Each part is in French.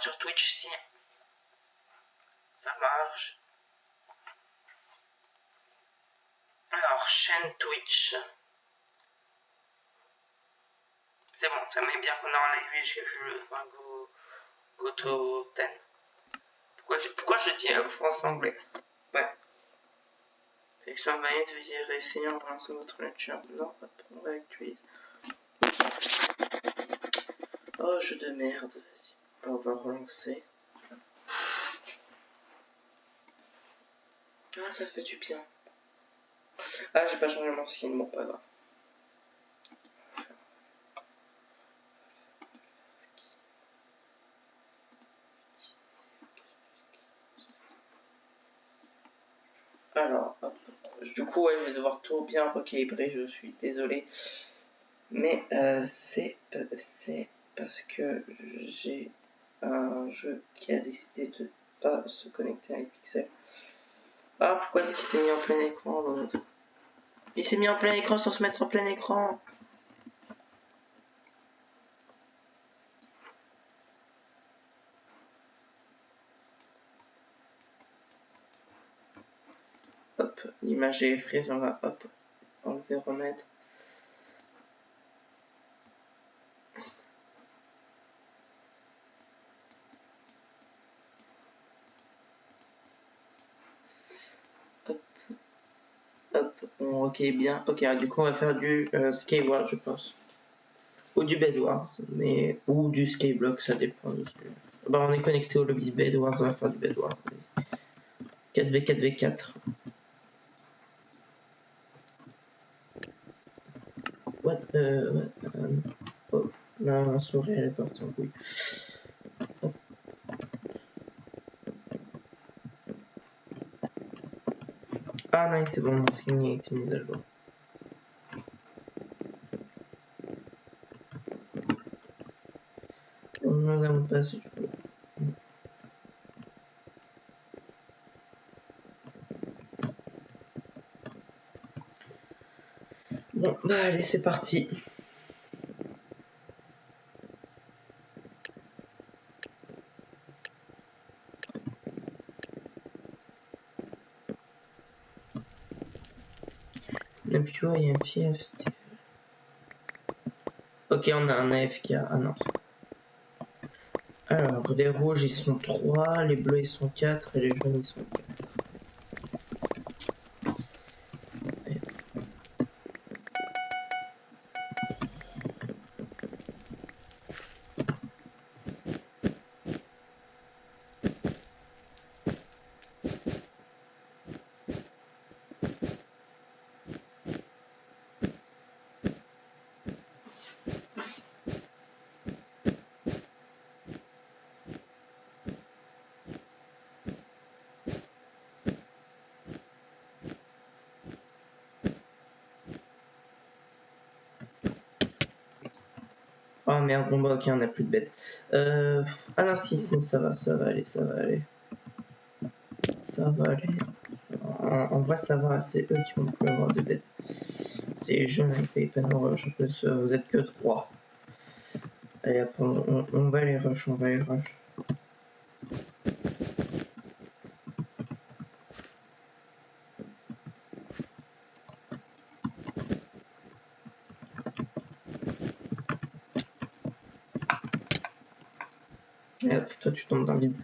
sur Twitch si ça marche. Alors, chaîne Twitch. C'est bon, ça met bien qu'on est en live, j'ai vu le go to 10. Pourquoi je dis français-anglais? Ouais. Sélection variée, veuillez réessayer en relançant votre lecture. Non, hop, on réactualise. Oh, jeu de merde, vas-y. On va relancer. Ah, ça fait du bien. Ah, j'ai pas changé mon skin, bon, pas grave. Alors, hop. Du coup, ouais, je vais devoir tout bien recalibrer, je suis désolé. Mais c'est parce que j'ai un jeu qui a décidé de pas se connecter avec Pixel. Ah, pourquoi est-ce qu'il s'est mis en plein écran l'autre? Il s'est mis en plein écran sans se mettre en plein écran. Hop, l'image est frise, on va hop, enlever, remettre. Hop, hop, ok, bien. Ok, du coup, on va faire du Skyward, je pense. Ou du Bedwars, mais ou du Skyblock, ça dépend de ce que. Bah, on est connecté au lobby Bedwars, on va faire du Bedwars. 4v4v4. What? Oh, la souris elle est partie en couille. Hop. Ah non, c'est bon, mon skin a été mis à jour. On n'a pas si tu peux. Bon, bah allez, c'est parti. Et puis tu vois, il y a un fief, Steve. Ok, on a un AFK. Ah non. Alors, les rouges ils sont 3, les bleus ils sont 4 et les jaunes ils sont 4. Oh merde, bon bah ok, on a plus de bêtes. Ah non, si, ça va aller. Ça va aller. En vrai, ça va, c'est eux qui vont plus avoir de bêtes. C'est les jeunes avec les panneaux rush, en plus, vous êtes que 3. Allez, après, on va les rush, Et hop, toi tu tombes dans le vide.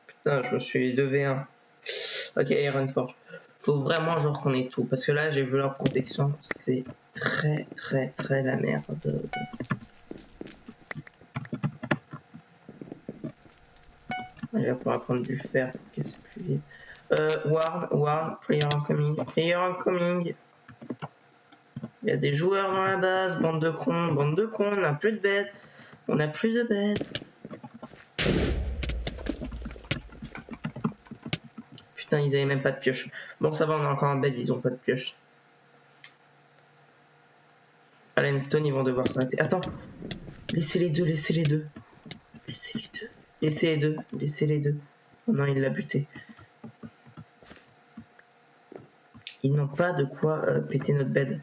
Putain, je me suis 2v1. Ok, Ironforge. Faut vraiment genre qu'on ait tout. Parce que là, j'ai vu leur protection. C'est très la merde. Allez, on pourra prendre du fer pour casser plus vite. Ward, player incoming. Il y a des joueurs dans la base, bande de cons, on n'a plus de bêtes. On n'a plus de bêtes. putain, ils avaient même pas de pioche. Bon, ça va, on a encore un bed, ils ont pas de pioche. À l'Enstone, ils vont devoir s'arrêter. Attends, laissez les deux, laissez les deux. Laissez les deux, laissez les deux, laissez les deux. Oh non, il l'a buté. Ils n'ont pas de quoi péter notre bed.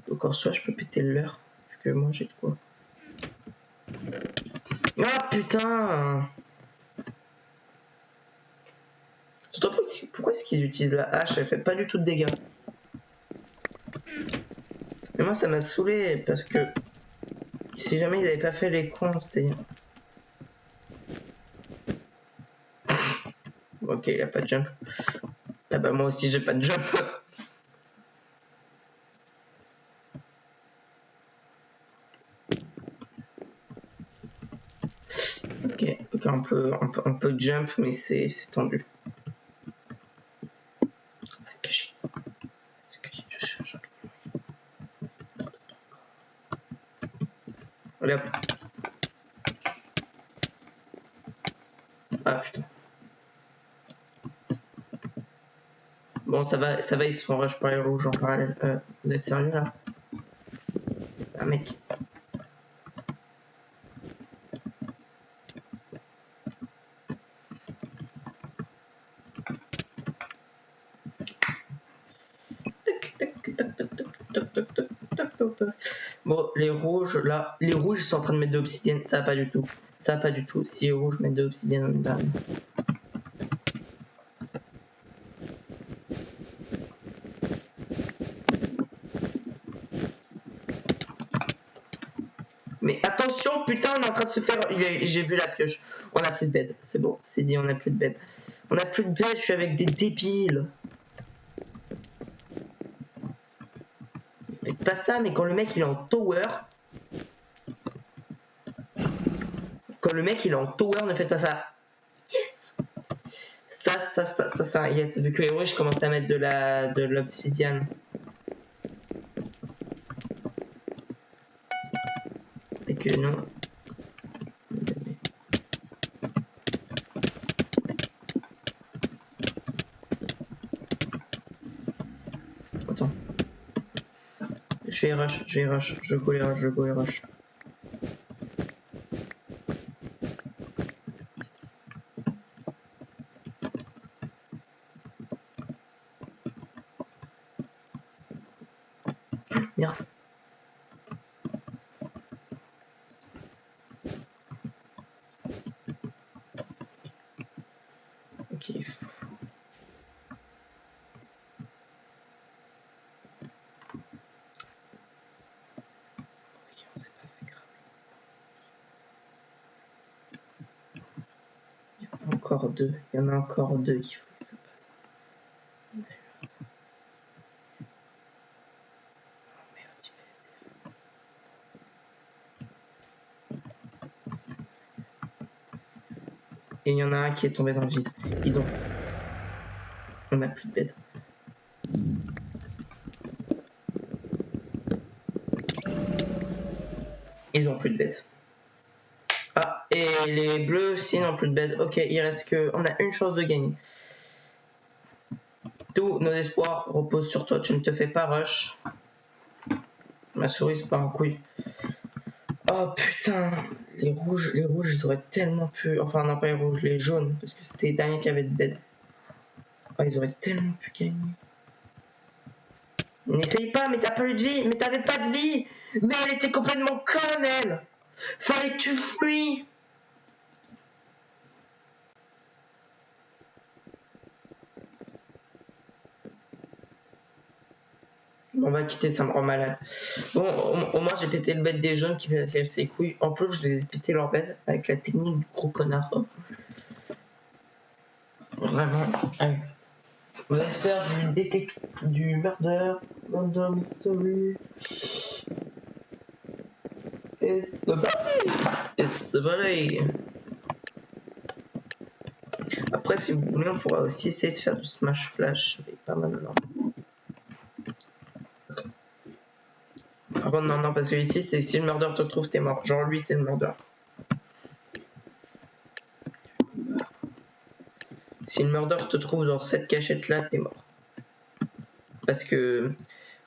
Donc en soi, je peux péter le leur. Vu que moi, j'ai de quoi. Ah putain! Pourquoi est-ce qu'ils utilisent la hache? Elle fait pas du tout de dégâts. Et moi, ça m'a saoulé parce que si jamais ils avaient pas fait les cons, c'était. Ok, il a pas de jump. Ah bah, moi aussi, j'ai pas de jump. Ok, on peut jump, mais c'est tendu. On va se cacher. Je suis un champignon. Allez hop. Ah putain. Bon, ça va, ils se font rush par les rouges en parallèle. Vous êtes sérieux là? Ah mec. Bon, les rouges, là, les rouges sont en train de mettre de l'obsidienne, ça va pas du tout. Ça va pas du tout. Si les rouges mettent de l'obsidienne, on est là. Mais attention, putain, on est en train de se faire... J'ai vu la pioche. On a plus de bed. C'est bon, c'est dit, on a plus de bed. On a plus de bed, je suis avec des débiles. Faites pas ça, mais quand le mec il est en tower... Quand le mec il est en tower, ne faites pas ça. Yes! Ça, yes. Vu que les rouges, je commence à mettre de l'obsidienne. Et que non. Attends. Je vais rush, je go les rush. Merde. Ok. C'est pas fait grave. Il y en a encore deux qu'il faut que ça passe. Et il y en a un qui est tombé dans le vide. On a plus de bed. Ils ont plus de bed. Ah, et les bleus aussi n'ont plus de bed. Ok, il reste que... On a une chance de gagner. Tous nos espoirs reposent sur toi. Tu ne te fais pas rush. Ma souris se part en couille. Oh putain, les rouges, ils auraient tellement pu... Enfin, non, pas les rouges, les jaunes. Parce que c'était les derniers qui avaient de bed. Oh, ils auraient tellement pu gagner. N'essaye pas, mais t'as pas eu de vie. Mais t'avais pas de vie. Mais elle était complètement conne, elle. Fallait que tu fuis. On va quitter, ça me rend malade. Bon, au moins j'ai pété le bête des jaunes qui fait ses couilles. En plus, je les ai pété leur bête avec la technique du gros connard. Vraiment. Allez. On va se faire du murder mystery. It's the body. Après, si vous voulez, on pourra aussi essayer de faire du smash flash, mais pas maintenant. Par contre, non, parce que ici, c'est si le murder te trouve, t'es mort. Genre, lui, c'est le murder. Si le murder te trouve dans cette cachette là, t'es mort. Parce que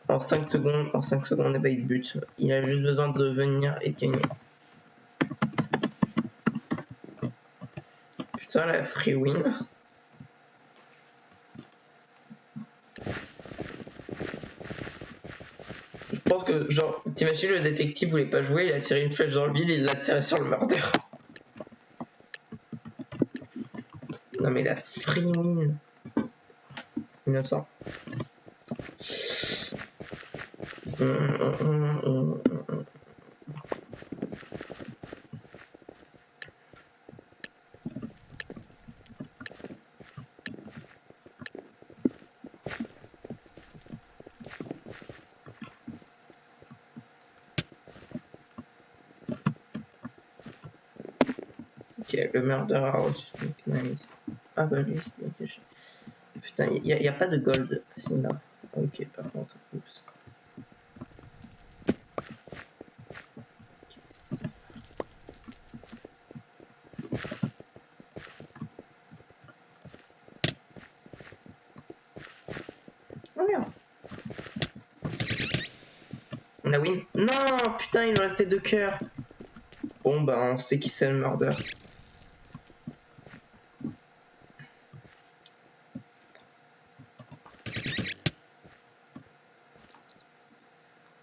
en 5 secondes, eh ben, il bute. Il a juste besoin de venir et de gagner. Putain, la free win. Je pense que, genre, t'imagines le détective voulait pas jouer, il a tiré une flèche dans le vide, il l'a tiré sur le murder. Non mais la free win. Innocent. Ok, le murder a reçu une nice. Ah bah lui, c'est bien caché. Putain, y a pas de gold à ce là. Ok, par contre, oups. Oh merde. On a win. Non, putain, il nous restait 2 cœurs. Bon bah on sait qui c'est le murder.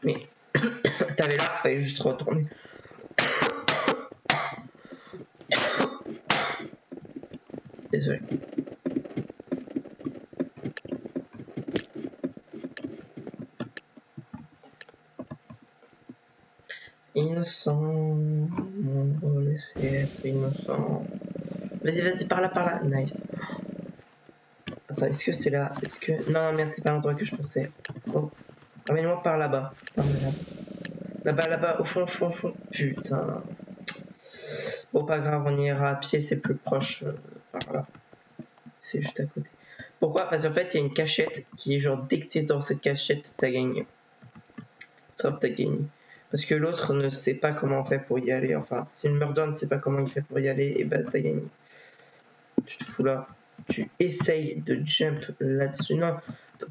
Mais t'avais l'arc, fallait juste retourner. Désolé. Innocent, mon rôle c'est être innocent. Vas-y, vas-y, par là, nice. Attends, est-ce que c'est là? Est-ce que... Non, merde, c'est pas l'endroit que je pensais. Oh, ramène-moi par là-bas. Là-bas, au fond. Putain. Bon, pas grave, on ira à pied, c'est plus proche par là. C'est juste à côté. Pourquoi? Parce qu'en fait, il y a une cachette qui est genre, dès que t'es dans cette cachette, t'as gagné. Sauf t'as gagné. Parce que l'autre ne sait pas comment on fait pour y aller. Enfin, si le murder ne sait pas comment il fait pour y aller, et bah t'as gagné. Tu te fous là. Tu essayes de jump là-dessus. Non,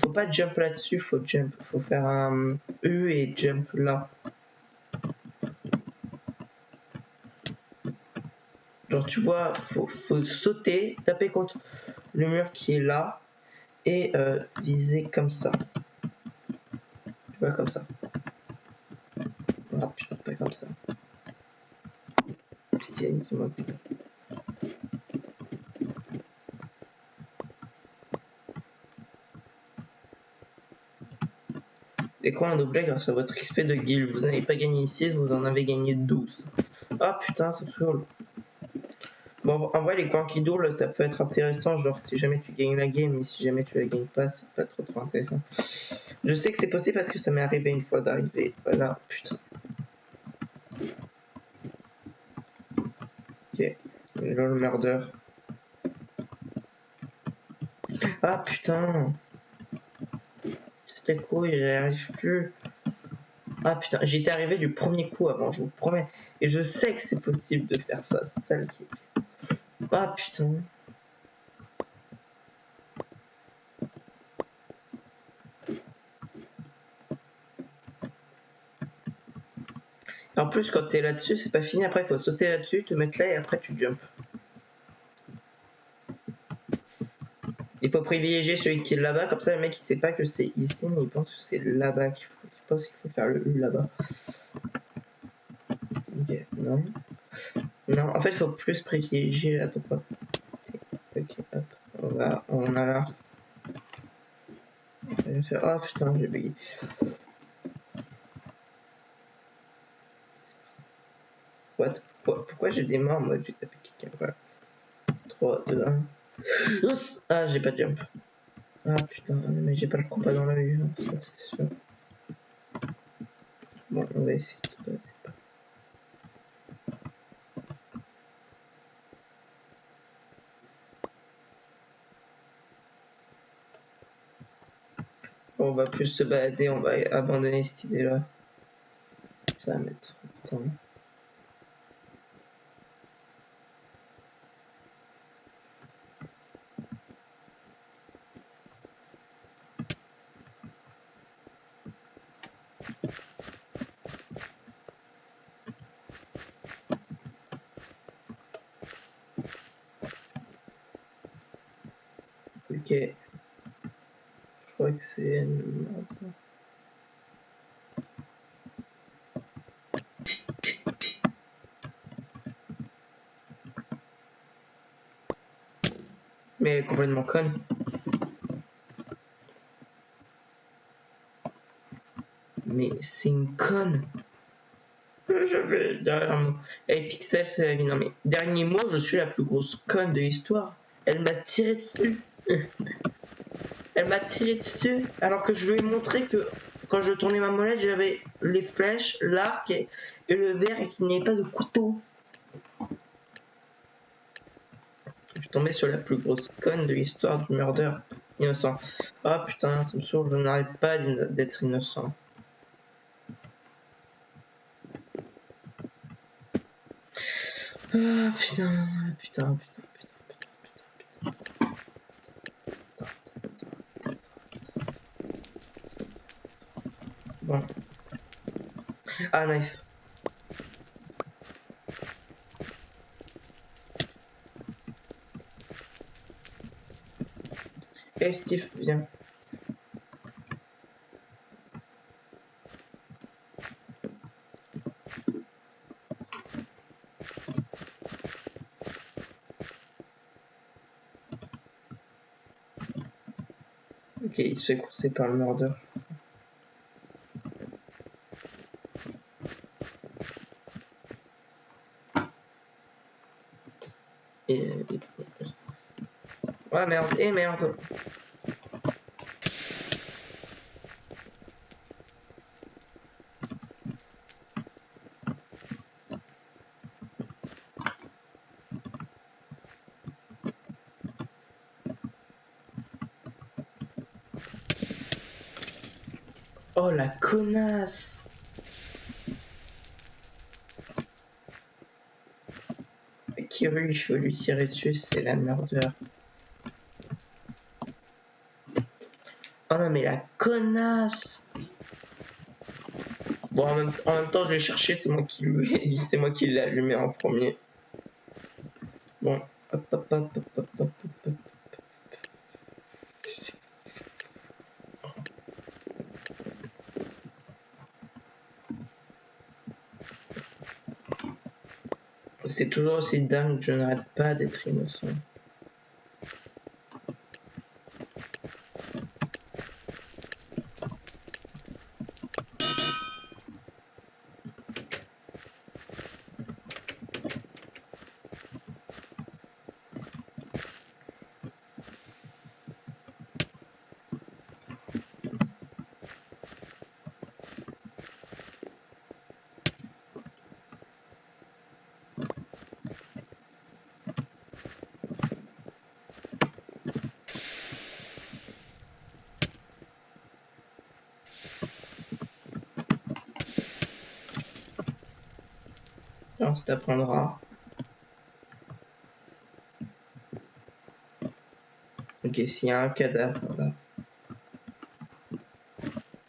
faut pas jump là-dessus, faut jump. Faut faire un E et jump là. Genre, tu vois, faut sauter, taper contre le mur qui est là et viser comme ça. Tu vois, comme ça. Ah putain, pas comme ça. Pitié, dis-moi que t'es là. Et quoi un doublé grâce à votre XP de guild? Vous n'avez pas gagné ici, vous en avez gagné 12. Ah putain, c'est cool. Bon, en vrai, les coins qui doublent, ça peut être intéressant, genre si jamais tu gagnes la game, mais si jamais tu la gagnes pas, c'est pas trop intéressant. Je sais que c'est possible parce que ça m'est arrivé une fois d'arriver. Voilà, putain. Ok, le murder. Ah putain. Casse les couilles, j'y arrive plus. Ah putain, j'étais arrivé du premier coup avant, je vous promets. Et je sais que c'est possible de faire ça, c'est ça le kiff. Ah putain. En plus, quand t'es là-dessus, c'est pas fini. Après, il faut sauter là-dessus, te mettre là et après tu jumps. Il faut privilégier celui qui est là-bas, comme ça le mec il sait pas que c'est ici, mais il pense que c'est là-bas qu'il faut. Il pense qu'il faut faire le U là-bas. Ok, non. Non, en fait, il faut plus privilégier la droite. Ok, hop. On a là. Oh putain, j'ai bugué. What? Pourquoi j'ai des mains en mode j'ai tapé quelqu'un? Voilà. 3, 2, 1. Ah, j'ai pas de jump. Ah putain, mais j'ai pas le combat dans l'œil, hein, ça c'est sûr. Bon, on va essayer de se battre. On va plus se balader, on va abandonner cette idée-là. Ça va mettre du temps. Ok. Je crois que c'est... Mais elle est complètement conne. Mais c'est une conne. Je vais derrière moi. Hey Pixel, c'est la vie. Non mais, dernier mot, je suis la plus grosse conne de l'histoire. Elle m'a tiré dessus. Elle m'a tiré dessus alors que je lui ai montré que quand je tournais ma molette, j'avais les flèches, l'arc et le verre et qu'il n'y avait pas de couteau. Je suis tombé sur la plus grosse conne de l'histoire du murder innocent. Ah putain, ça me saoule, je n'arrête pas d'être innocent. Ah putain, putain. Bon. Ah nice. Hey Steve, viens. Ok, il se fait courser par le murder. Ouais merde, merde. Oh la connasse. Kiru, il faut lui tirer dessus, c'est la murder. Oh non mais la connasse. Bon, en même temps, je l'ai cherché, c'est moi qui l'ai allumé en premier. Bon, hop. C'est toujours aussi dingue, je n'arrête pas d'être innocent. On se t'apprendra. Ok, s'il y a un cadavre là.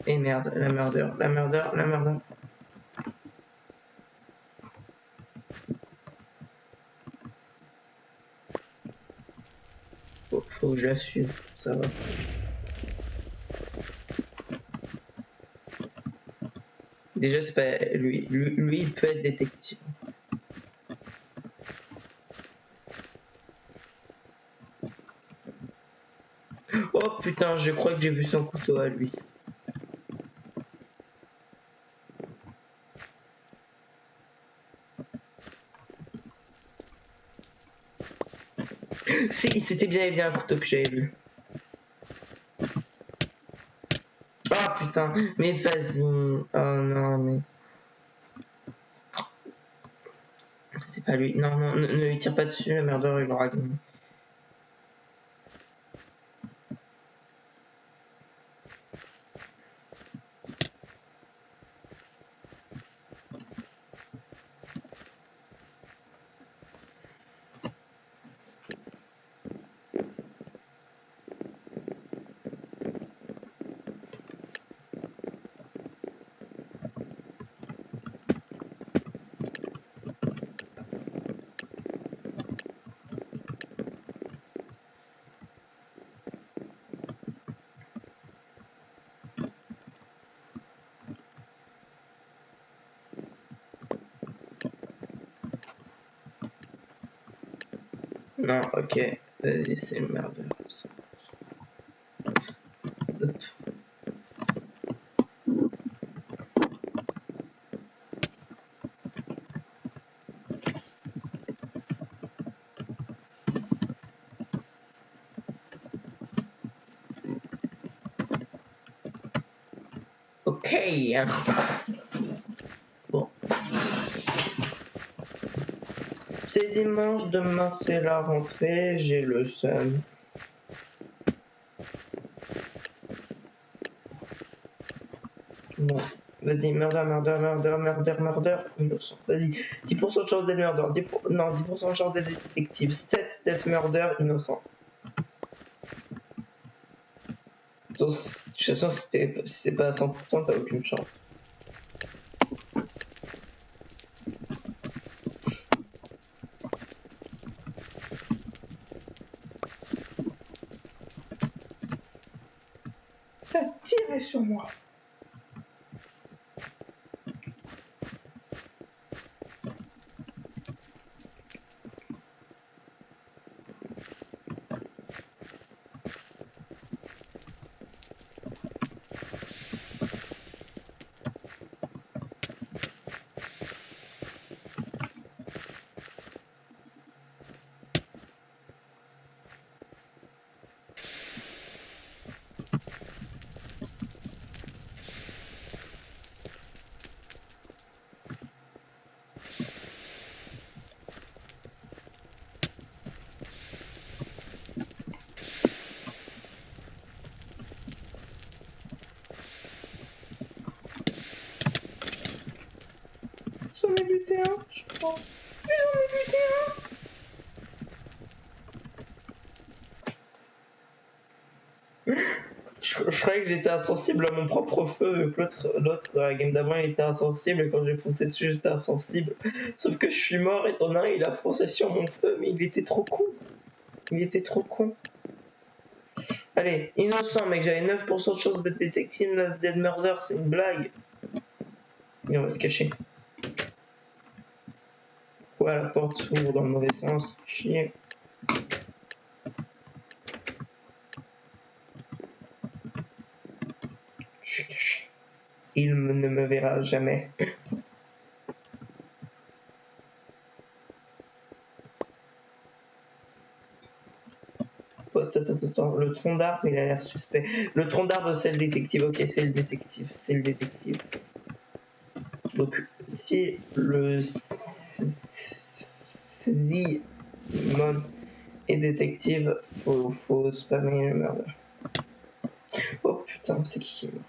Et merde, la murder. Faut que je la suive, ça va. Déjà, c'est pas lui. Lui, il peut être détective. Oh putain, je crois que j'ai vu son couteau à lui. C'était bien un couteau que j'avais vu. Ah putain, mais vas-y. Oh non, mais... C'est pas lui. Non, ne lui tire pas dessus, le murder, il aura gagné. Non, ok. Vas-y, c'est merde. Hop. Ok. Bon. C'est dimanche, demain c'est la rentrée, j'ai le seum. Bon. Vas-y, murder, innocent. Vas-y, 10% de chance d'être murder, non, 10% de chance d'être détective, 7 d'être murder, innocent. Donc, de toute façon, si c'est pas à 100%, t'as aucune chance. T'as tiré sur moi. J'en ai buté un, je crois. Mais j'en ai buté un. Je croyais que j'étais insensible à mon propre feu, vu que l'autre dans la game d'avant il était insensible et quand j'ai foncé dessus j'étais insensible. Sauf que je suis mort et ton un il a foncé sur mon feu, mais il était trop con. Il était trop con. Allez, innocent mec, j'avais 9% de chance d'être détective, 9 d'être murder, c'est une blague. Et on va se cacher. Quoi, la porte s'ouvre dans le mauvais sens, chier. Je suis caché. Il ne me verra jamais. Attends, le tronc d'arbre il a l'air suspect. Le tronc d'arbre c'est le détective, ok c'est le détective, c'est le détective. Donc si le Zimon est détective, faut spammer le murder. Oh putain, c'est qui est mort?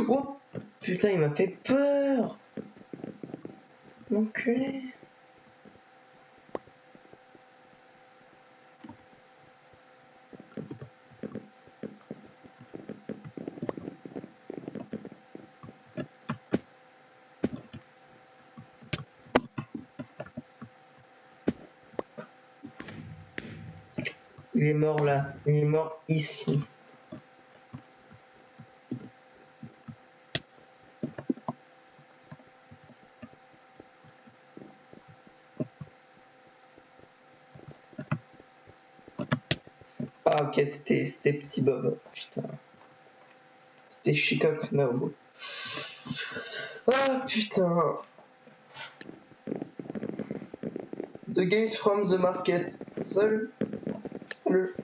Oh putain, il m'a fait peur. L'enculé. Il est mort là, il est mort ici. Ah ok, c'était Petit Bob, putain. C'était Chicago Now. Ah putain. The guys from the market. Salut. Salut.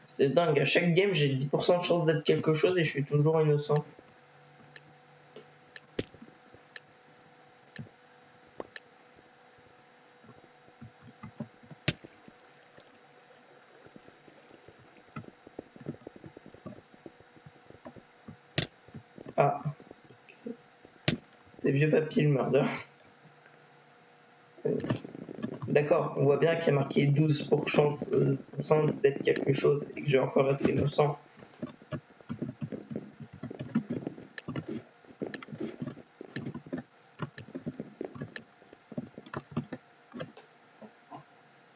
C'est dingue, à chaque game j'ai 10% de chance d'être quelque chose et je suis toujours innocent. Ah. C'est vieux papy le murder. D'accord. d'accord, on voit bien qu'il y a marqué 12% d'être quelque chose et que j'ai encore être innocent.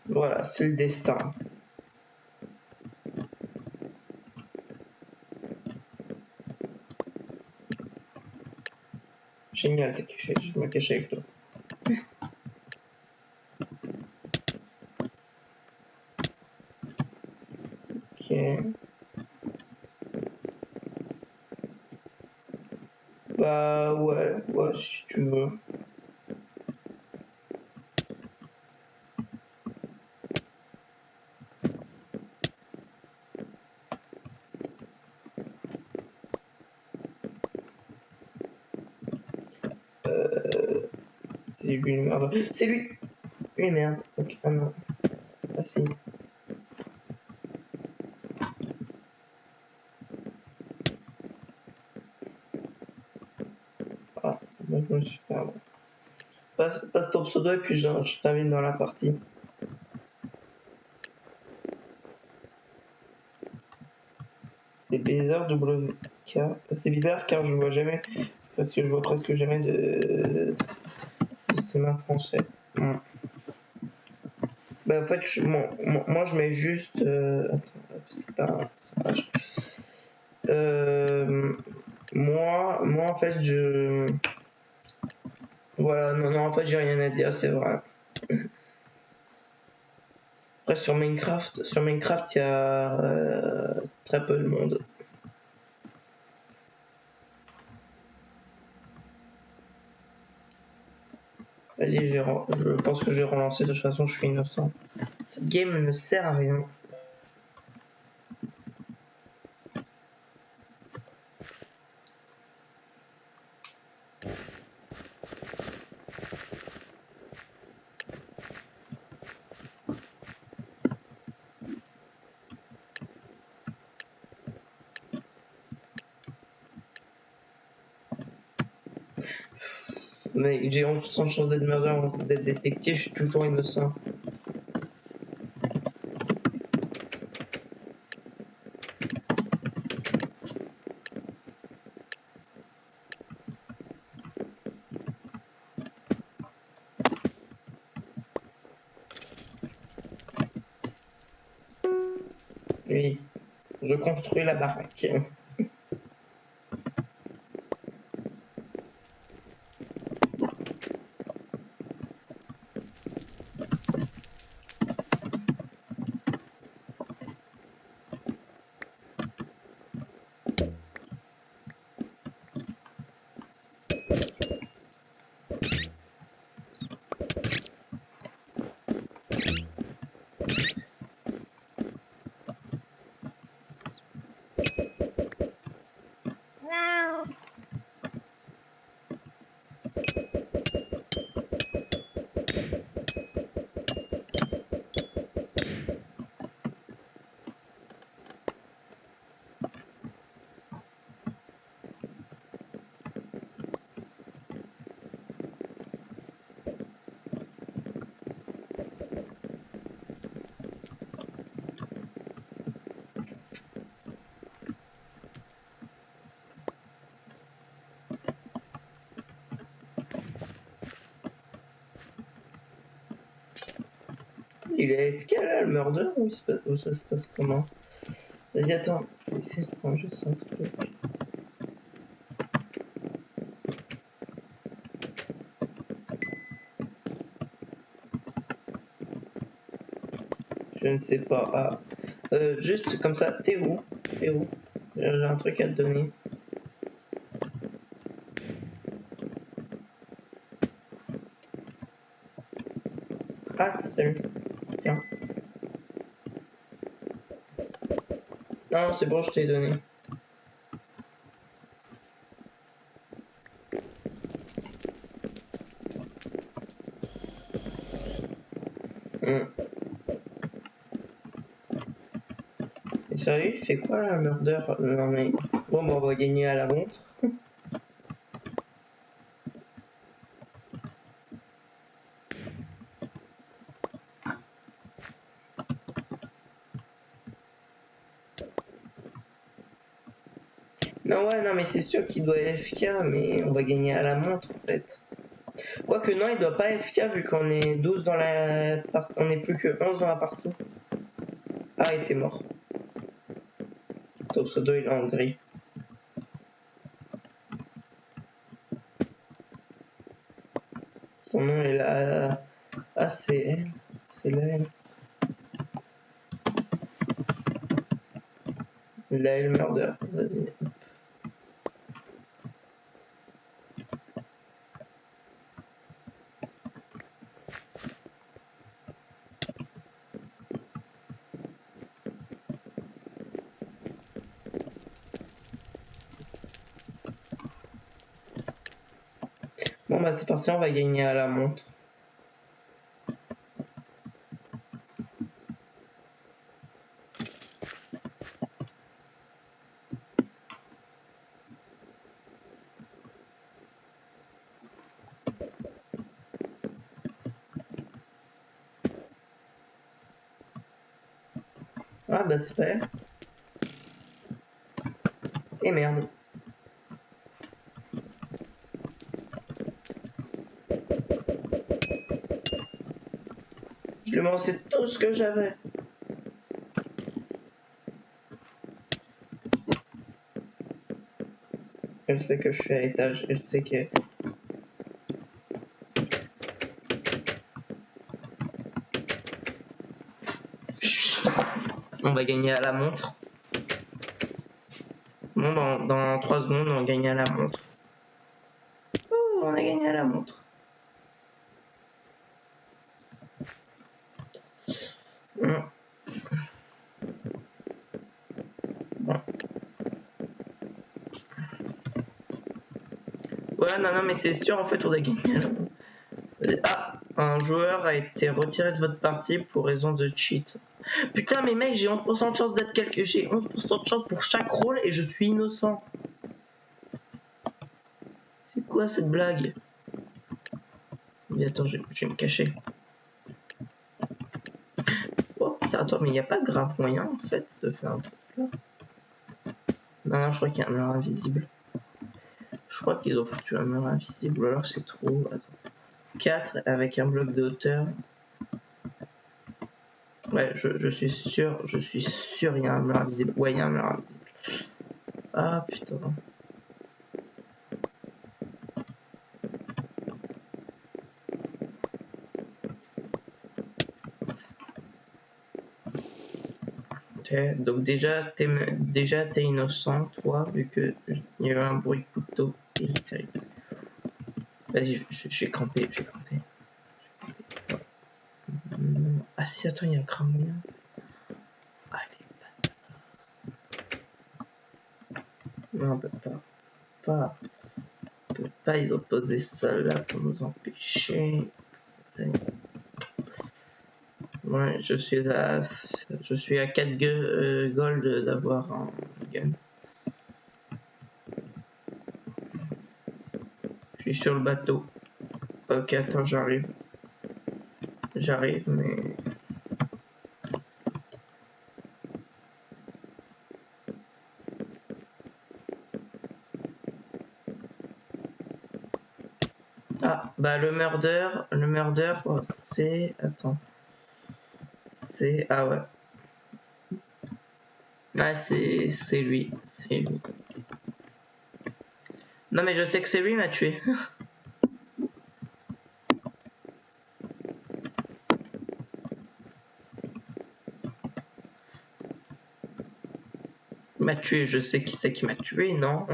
Voilà, c'est le destin. Génial, t'es caché, je vais me cacher avec toi. Ok. Bah ouais, si tu veux. C'est lui, merde. C'est lui. Oui, merde. Ok, ah non. Ah si. Ah, moi je me suis perdu. Passe ton pseudo et puis je t'invite dans la partie. C'est bizarre, WK. C'est bizarre car je vois jamais. Parce que je vois presque jamais de cinéma français. Bah en fait, moi je mets juste. Attends, c'est pas. Moi en fait voilà, non en fait j'ai rien à dire, c'est vrai. Après sur Minecraft il y a très peu de monde. Vas-y, je pense que j'ai relancé, de toute façon je suis innocent. Cette game ne sert à rien. Mais j'ai 11% de chance d'être murder, d'être détecté, je suis toujours innocent. Oui, je construis la baraque. Il est AFK là, le murder, ou ça se passe comment? Vas-y, attends, je vais essayer de prendre juste un truc. Je ne sais pas. Ah. Juste comme ça, t'es où? J'ai un truc à te donner. Ah, salut. Tiens. Non, c'est bon, je t'ai donné. Et sérieux, il fait quoi là, le murder? Non mais... Bon, bah, on va gagner à la montre. Non, ouais, non, mais c'est sûr qu'il doit FK, mais on va gagner à la montre en fait. Quoique, non, il doit pas FK vu qu'on est 12 dans la partie. On est plus que 11 dans la partie. Ah, il était mort. Top pseudo, il est en gris. Son nom est là. Ah, c'est elle. C'est là, elle. Là, elle murder. Vas-y. Bon, bah, c'est parti, on va gagner à la montre. Ah, bah, c'est pas elle. Et merde. Je lui ai lancé tout ce que j'avais. Elle sait que je suis à l'étage. Elle sait que. On va gagner à la montre. Bon, dans 3 secondes, on gagne à la montre. Oh, on a gagné à la montre. Bon. Ouais, non, mais c'est sûr, en fait, on a gagné à la montre. Ah, un joueur a été retiré de votre partie pour raison de cheat. Putain, mais mec, j'ai 11% de chance d'être quelque. J'ai 11% de chance pour chaque rôle et je suis innocent. C'est quoi cette blague? Mais attends, je vais me cacher. Oh putain, attends, mais il n'y a pas grave moyen en fait de faire un truc là. Non, je crois qu'il y a un mur invisible. Je crois qu'ils ont foutu un mur invisible, ou alors c'est trop. Attends. 4 avec un bloc de hauteur. Ouais, je suis sûr, il y a un mur invisible. Ouais, il y a un mur invisible. Ah putain. Okay, donc déjà t'es innocent, toi, vu que il y a eu un bruit de couteau et il s'est. Vas-y, je vais camper, Ah si, attends, il y a un crâne moyen. Allez, non, on peut pas, ils ont posé ça là pour nous empêcher. Ouais, je suis à 4 gold d'avoir un gun. Je suis sur le bateau. Ok, attends, j'arrive, mais. Ah, bah le murder, oh, c'est. Attends. C'est. Ah ouais. Ah, c'est lui. Non, mais je sais que c'est lui qui m'a tué. Il m'a tué, je sais qui c'est qui m'a tué, non?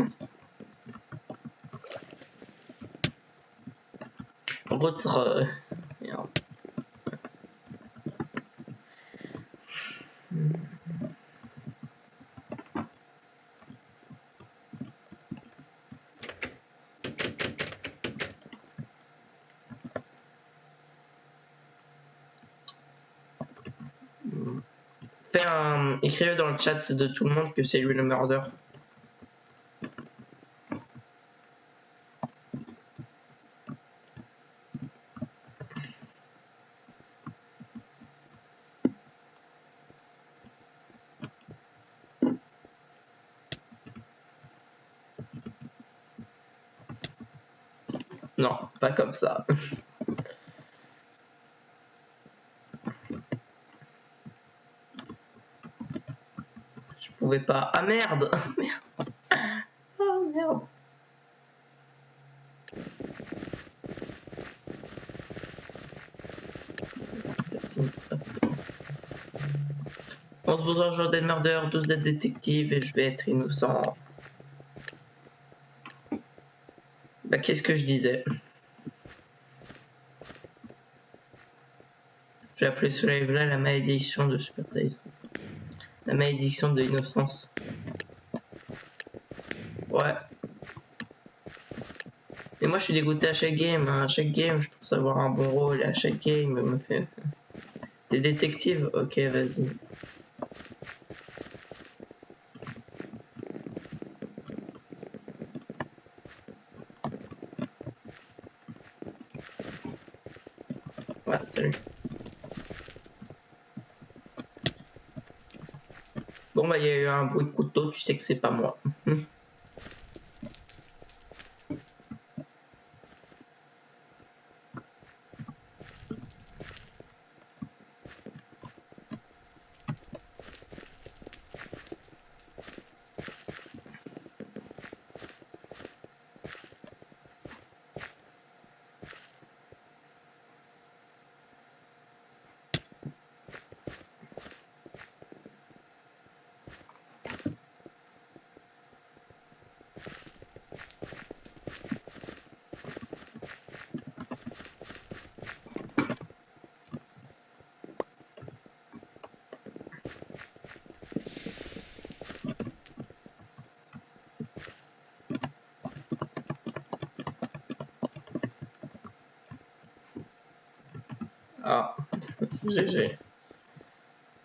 Autre. Merde. Écrivez dans le chat de tout le monde que c'est lui le murder. Non, pas comme ça. Je pouvais pas. Ah merde. Merde. Ah merde. On se besoin Jordan Murder, 12 d'être détective et je vais être innocent. Bah qu'est-ce que je disais? J'ai appelé ce live-là la malédiction de Super Tyson. La malédiction de l'innocence. Ouais. Et moi je suis dégoûté à chaque game. Hein. À chaque game, je pense avoir un bon rôle. À chaque game, me fait. T'es détective? Ok, vas-y. Ouais, salut. Bon bah il y a eu un bruit de couteau, tu sais que c'est pas moi. Ah, GG.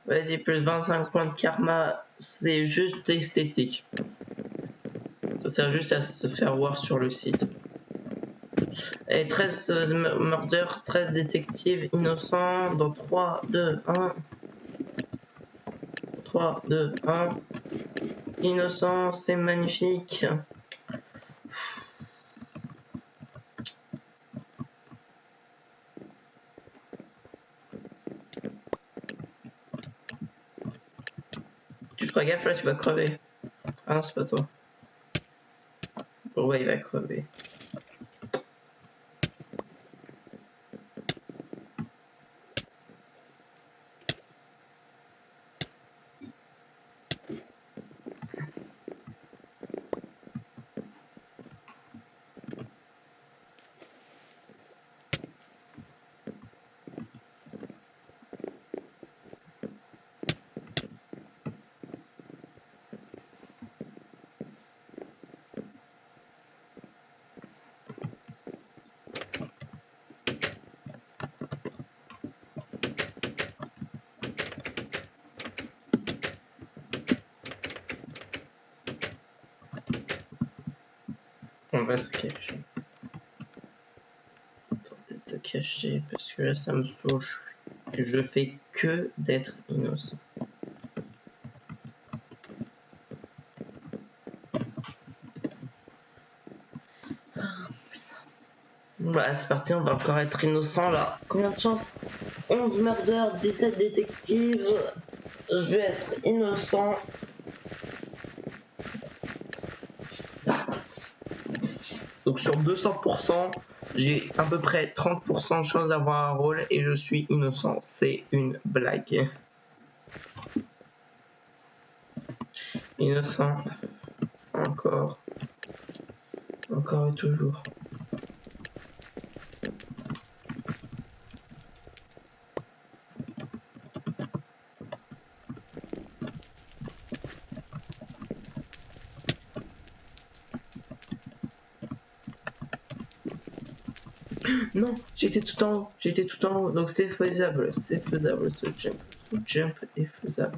Vas-y, plus 25 points de karma, c'est juste esthétique. Ça sert juste à se faire voir sur le site. Et 13 meurtres, 13 détectives innocents dans 3, 2, 1. 3, 2, 1. Innocent, c'est magnifique. Tu feras gaffe là, tu vas crever. Ah non, c'est pas toi. Bon, ouais, il va crever. On va se cacher. Tenter de se cacher parce que là ça me saoule. Je fais que d'être innocent. Voilà, c'est parti, on va encore être innocent là. Combien de chance? 11 meurtres, 17 détectives. Je vais être innocent. Donc sur 200%, j'ai à peu près 30% de chance d'avoir un rôle et je suis innocent. C'est une blague. Innocent. Encore. Encore et toujours. Non, j'étais tout en haut, donc c'est faisable, ce jump est faisable.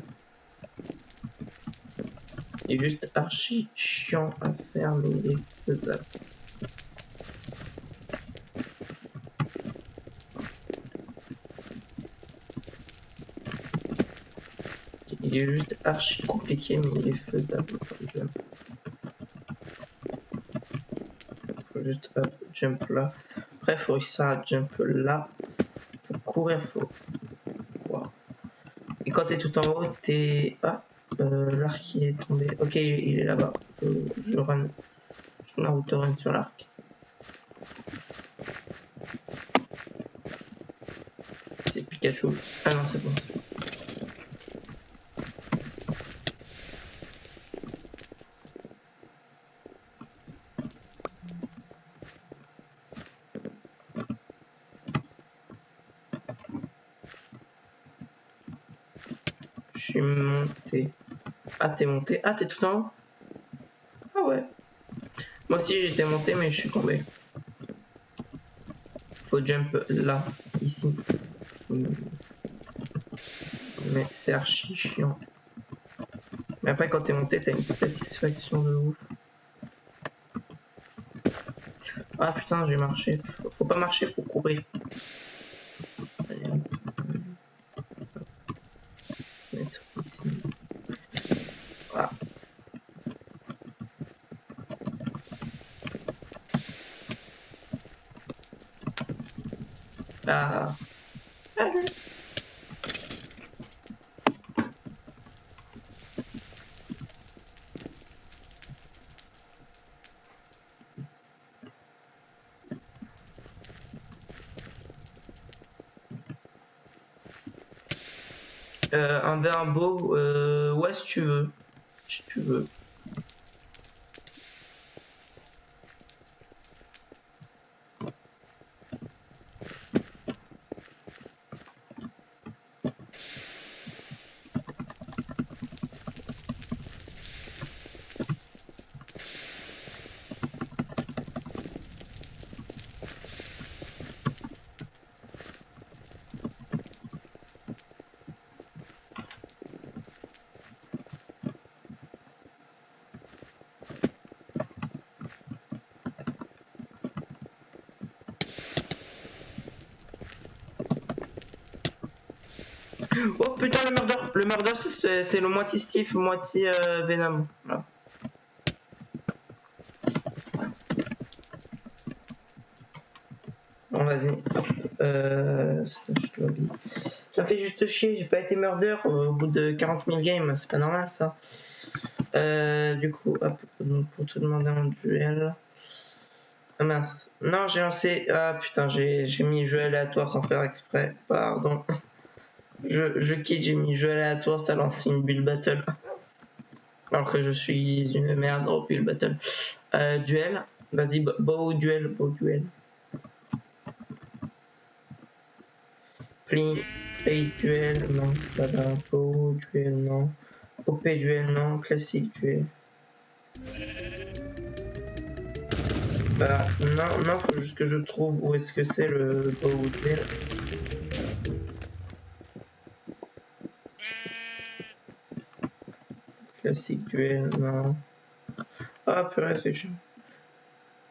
Il est juste archi chiant à faire, mais il est faisable. Il est juste archi compliqué, mais il est faisable comme jump. Faut juste jump là. Après, il faut réussir à jump là. Pour courir, faut. Wow. Et quand t'es tout en haut, t'es. Ah, l'arc il est tombé. Ok, il est là-bas. Je run. Je Naruto run sur l'arc. C'est Pikachu. Ah non, c'est bon, c'est bon. Je suis monté. Ah, t'es monté. Ah, t'es tout en haut. Ah ouais. Moi aussi, j'étais monté, mais je suis tombé. Faut jump là, ici. Mais c'est archi chiant. Mais après, quand t'es monté, t'as une satisfaction de ouf. Ah putain, j'ai marché. Faut pas marcher, faut courir. Allez, mettre ici. Ah. Ah. Salut. Un verre beau, ouais, si tu veux. Si tu veux. Oh putain, le murder. Le murder, c'est le moitié Steve, moitié Venom. Voilà. Bon, vas-y. Ça fait juste chier, j'ai pas été murder au bout de 40 000 games, c'est pas normal ça. Du coup, hop, donc pour te demander un duel. Ah mince. Non, j'ai lancé. Ah putain, j'ai mis jeu aléatoire sans faire exprès. Pardon. Je quitte, j'ai mis jeu aléatoire, ça lance une build battle. Alors que je suis une merde au build battle. Duel. Vas-y, beau duel. Play duel, non, c'est pas là. Beau duel, non. OP duel, non. Classique duel. Bah, non, faut juste que je trouve où est-ce que c'est le beau duel. Classique duel, non. Ah, purée, c'est chiant.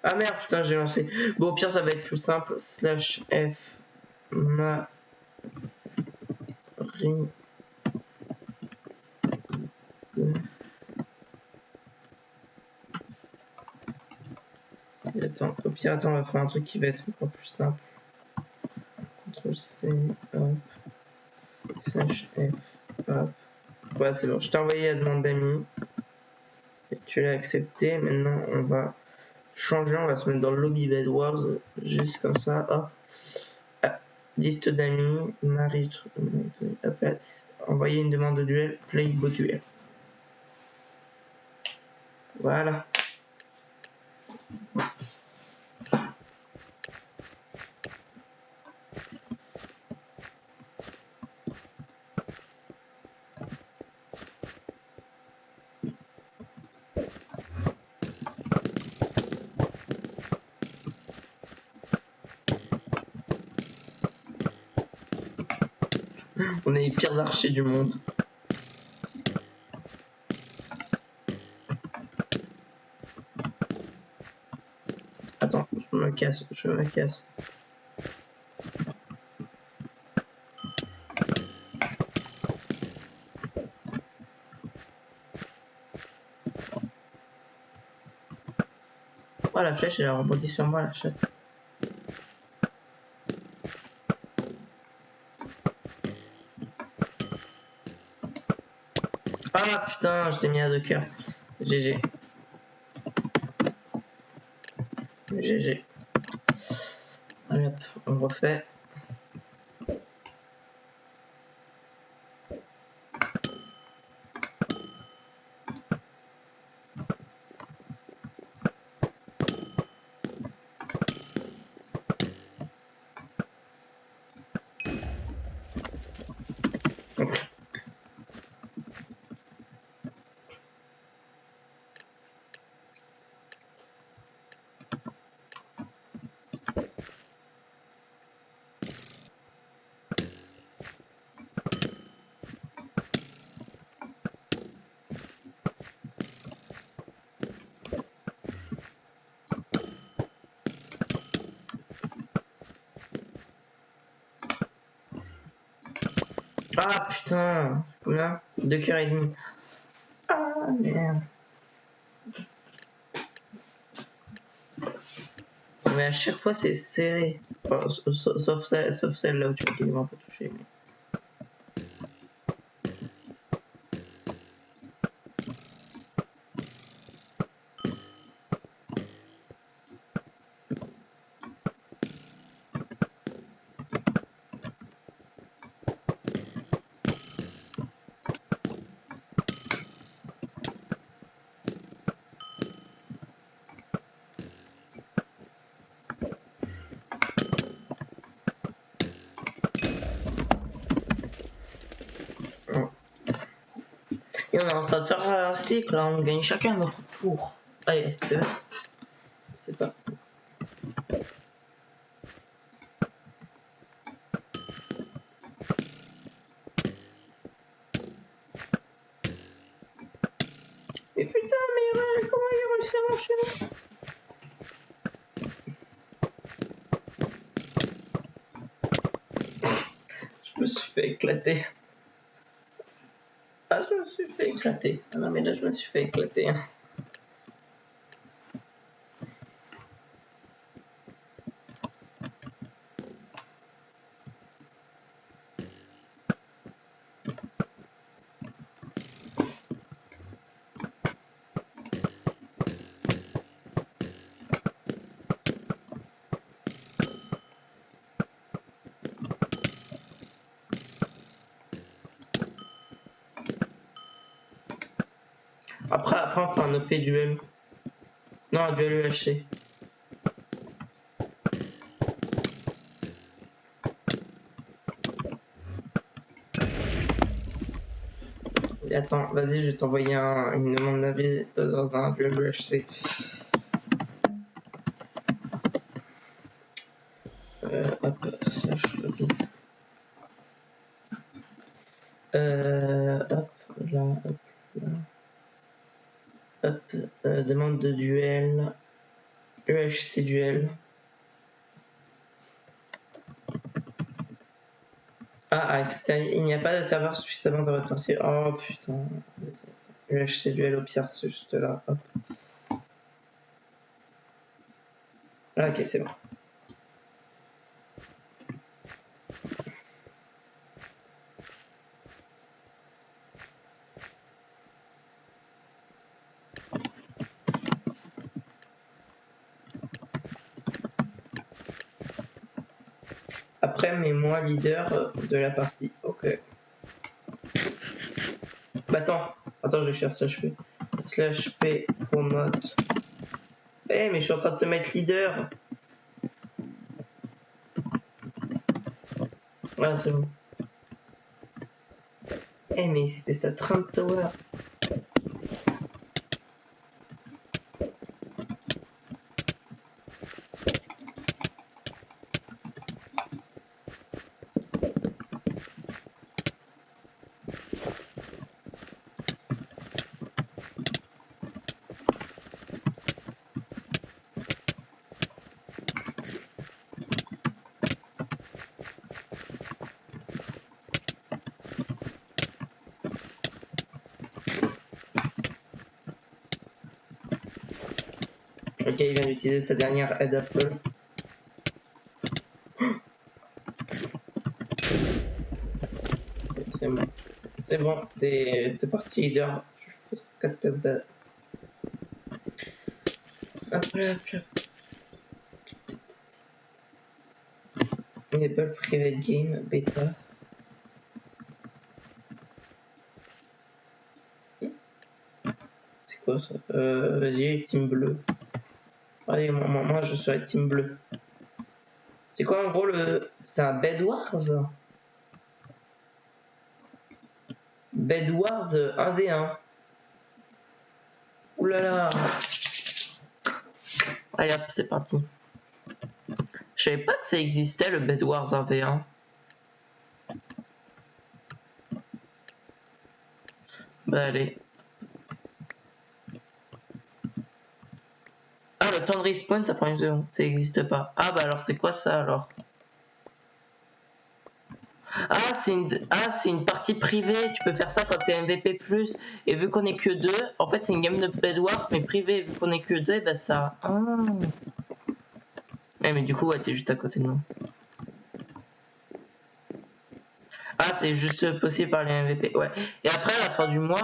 Ah merde, putain, j'ai lancé. Bon, au pire, ça va être plus simple. Slash F. Ma. Ring. Attends, au pire, attends, on va faire un truc qui va être encore plus simple. CTRL C, hop. Slash F, hop. Ouais, c'est bon, je t'ai envoyé la demande d'amis. Et tu l'as accepté. Maintenant, on va changer, on va se mettre dans le lobby Bed Wars. Juste comme ça, hop. Ah, liste d'amis, Marie, hop là, envoyer une demande de duel, play beau duel. Voilà. On est les pires archers du monde. Attends, je me casse. Oh, la flèche, elle a rebondi sur moi, la chatte. Ah putain, je t'ai mis à 2 cœurs. GG. GG. Allez hop, on refait. Ah putain, combien? 2 cœurs et demi. Ah merde. Mais à chaque fois c'est serré. Enfin, sauf celle-là où tu peux quasiment pas toucher. Mais... Et on est en train de faire un cycle, là, on gagne chacun notre tour. Allez, c'est vrai. C'est parti. Mais putain, mais ouais, comment il a réussi à m'enchaîner? Je me suis fait éclater. Ah, je me suis fait éclater. Ah non, mais là, je me suis fait éclater. Après, on fait un OP duel. Non, un duel UHC. Et attends, vas-y, je vais t'envoyer une demande d'avis dans un duel UHC. Hop, slash login. Hop, là, hop, là. Hop, demande de duel. UHC duel. Ah, il n'y a pas de serveur suffisamment de répartir. Oh putain. UHC duel au pire, c'est juste là. Hop. Ah, ok, c'est bon. Après, mets-moi leader de la partie. Ok. Bah attends, je vais faire slash p. Slash p promote. Eh, mais je suis en train de te mettre leader. Ah, c'est bon. Eh, mais il s'est fait sa Trump Tower. Ok, il vient d'utiliser sa dernière aide Apple. C'est bon. C'est bon, t'es parti leader. Je pose 4 paires de... Hop là, hop là. Enable private game bêta. C'est quoi ça? Vas-y, team bleu. Allez, moi je serai team bleu. C'est quoi en gros le... C'est un Bed Wars? Bed Wars 1v1. Ouh là là. Allez hop, c'est parti. Je savais pas que ça existait le Bed Wars 1v1. Bah allez. Ah, le temps de respawn, ça prend une seconde. Ça n'existe pas. Ah bah alors c'est quoi ça alors? Ah, c'est une partie privée. Tu peux faire ça quand t'es MVP+. Et vu qu'on est que 2, en fait c'est une game de Bed Wars mais privée. Vu qu'on est que 2, bah ça... Ah. Ouais, mais du coup, ouais, t'es juste à côté de nous. Ah, c'est juste possible par les MVP, ouais. Et après, à la fin du mois,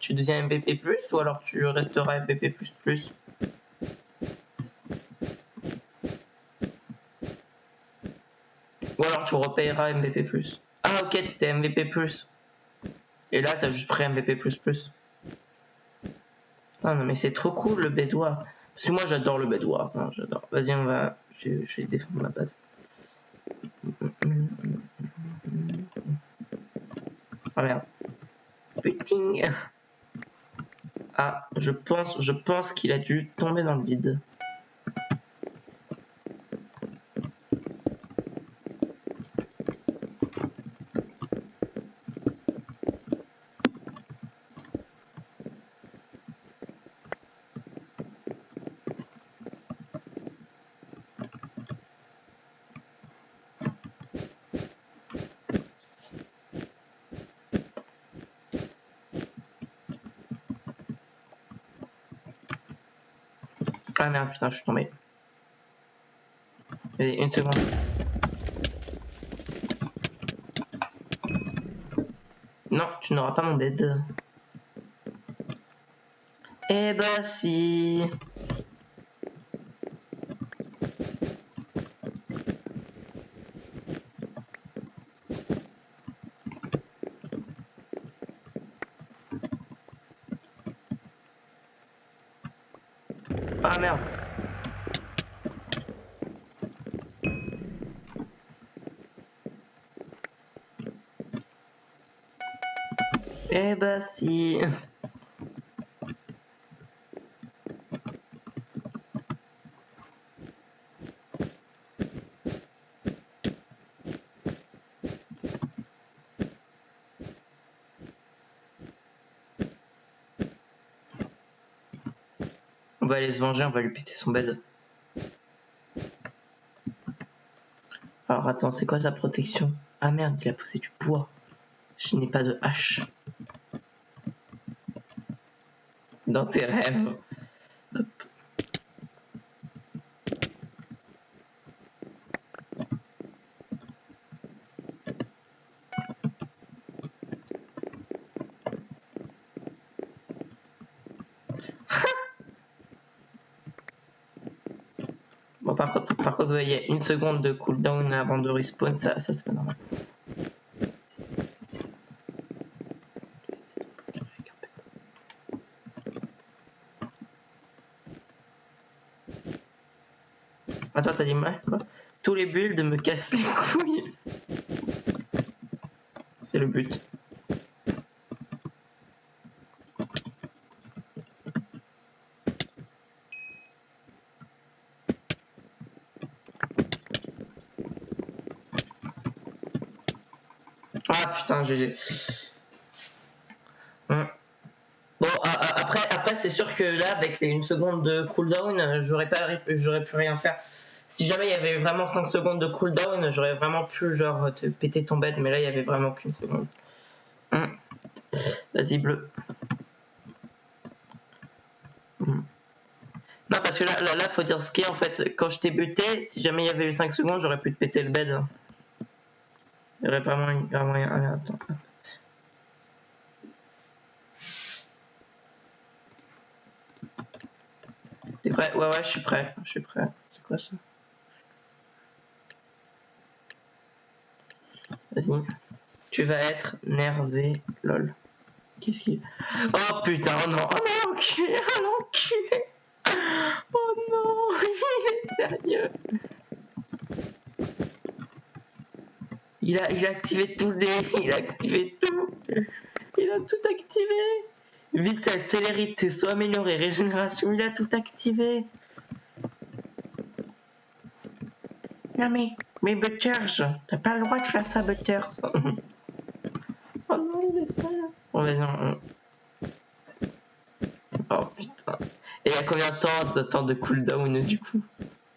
tu deviens MVP+, ou alors tu resteras MVP++. Ou alors tu repayeras MVP+. Ah, ok, t'étais MVP+. Et là, t'as juste pris MVP++. Ah non, mais c'est trop cool, le Bed Wars. Parce que moi, j'adore le Bed Wars, hein, j'adore. Vas-y, on va... Je vais défendre ma base. Ah merde. Putain. Ah, je pense qu'il a dû tomber dans le vide. Ah merde, putain, je suis tombé. Allez, une seconde. Non, tu n'auras pas mon bed. Eh bah si. Ah merde. Eh bah si. On va aller se venger, on va lui péter son bed. Alors attends, c'est quoi sa protection? Ah merde, il a posé du bois. Je n'ai pas de hache. Dans tes rêves. Hop. Bon, par contre, ouais, il y a une seconde de cooldown avant de respawn, ça c'est pas normal. Attends, t'as dit mal quoi? Tous les builds me cassent les couilles. C'est le but. Ah putain, GG. Bon, après c'est sûr que là, avec les 1 seconde de cooldown, j'aurais pu rien faire. Si jamais il y avait vraiment 5 secondes de cooldown, j'aurais vraiment pu genre te péter ton bed, mais là il y avait vraiment qu'1 seconde. Vas-y, bleu. Non, parce que là, faut dire ce qu'est en fait. Quand je t'ai buté, si jamais il y avait eu 5 secondes, j'aurais pu te péter le bed. Il y aurait vraiment un... Attends. prêt. Ouais, je suis prêt. Je suis prêt. C'est quoi ça? Vas-y. Tu vas être nervé, lol. Qu'est-ce qu'il... Oh putain, oh non. Oh non, enculé. Oh l'enculé. Oh non. Il est sérieux. Il a activé tout il a activé tout. Il a tout activé. Vitesse, célérité, saut amélioré, régénération, il a tout activé. Non mais Butters, t'as pas le droit de faire ça, Butters. Oh non, il est sérieux. Oh vas-y, oh putain. Et il y a combien de temps de cooldown du coup?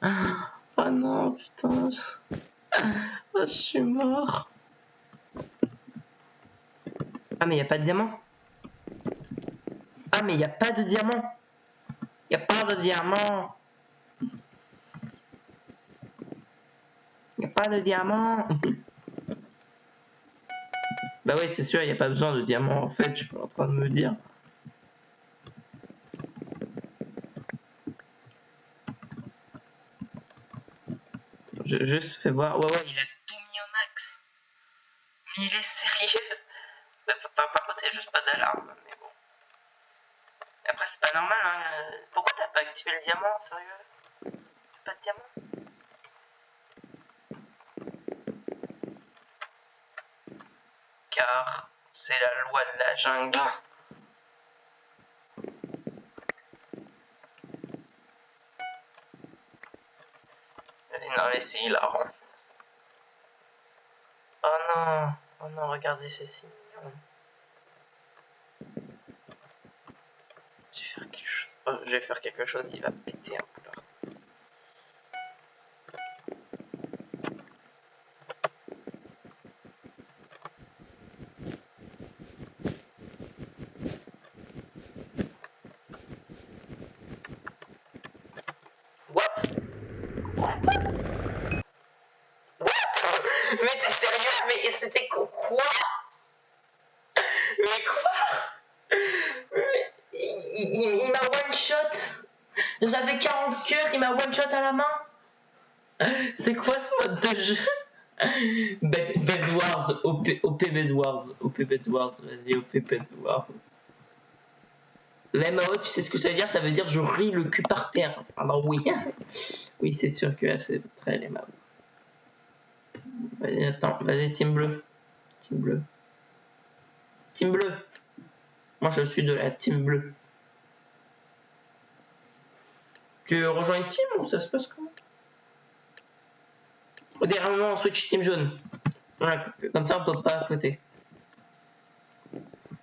Oh non, putain. Oh, je suis mort. Ah mais il y a pas de diamant. Ah mais il y a pas de diamant. Il y a pas de diamant. Il y a pas de diamant. Bah oui, c'est sûr, il n'y a pas besoin de diamant en fait, je suis en train de me dire. Je juste fais voir. Ouais, il a tout mis au max. Mais il est sérieux. Par contre, il n'y a juste pas d'alarme, mais bon. Après, c'est pas normal, hein. Pourquoi t'as pas activé le diamant, sérieux? Pas de diamant? Car c'est la loi de la jungle. Vas-y, non, mais c'est hilarant. Oh non, regardez, c'est si mignon. Je vais faire quelque chose. Oh, je vais faire quelque chose, il va péter un peu là. Mais t'es sérieux? Mais c'était quoi? Mais quoi? Il m'a one shot. J'avais 40 cœurs, il m'a one shot à la main. C'est quoi ce mode de jeu? Bedwars, OP Bedwars, vas-y, OP Bedwars. L'MAO, tu sais ce que ça veut dire? Ça veut dire je ris le cul par terre. Alors oui. Oui, c'est sûr que c'est très les MAO. Vas-y, attends, vas-y, team bleu. Team bleu. Team bleu. Moi, je suis de la team bleue. Tu rejoins une team ou ça se passe comment? Au dernier moment, on switch team jaune. Voilà, comme ça, on peut pas à côté.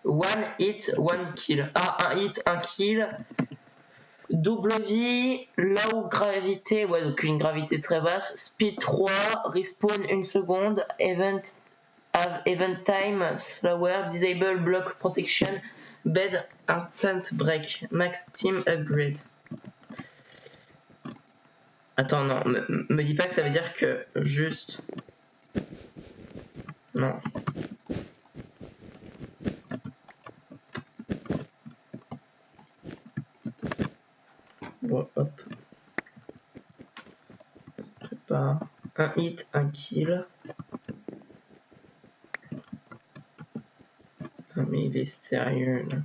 One hit, one kill. Ah, un hit, un kill. Double vie, low gravité, ouais, donc une gravité très basse. Speed 3, respawn 1 seconde. Event time slower, disable block protection, bed instant break, max team upgrade. Attends, non, me dis pas que ça veut dire que juste. Non. Bon, hop. Je prépare. Un hit, un kill. Non, mais il est sérieux là.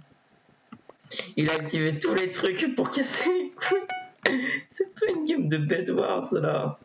Il a activé tous les trucs pour casser les couilles. C'est pas une game de Bedwars là.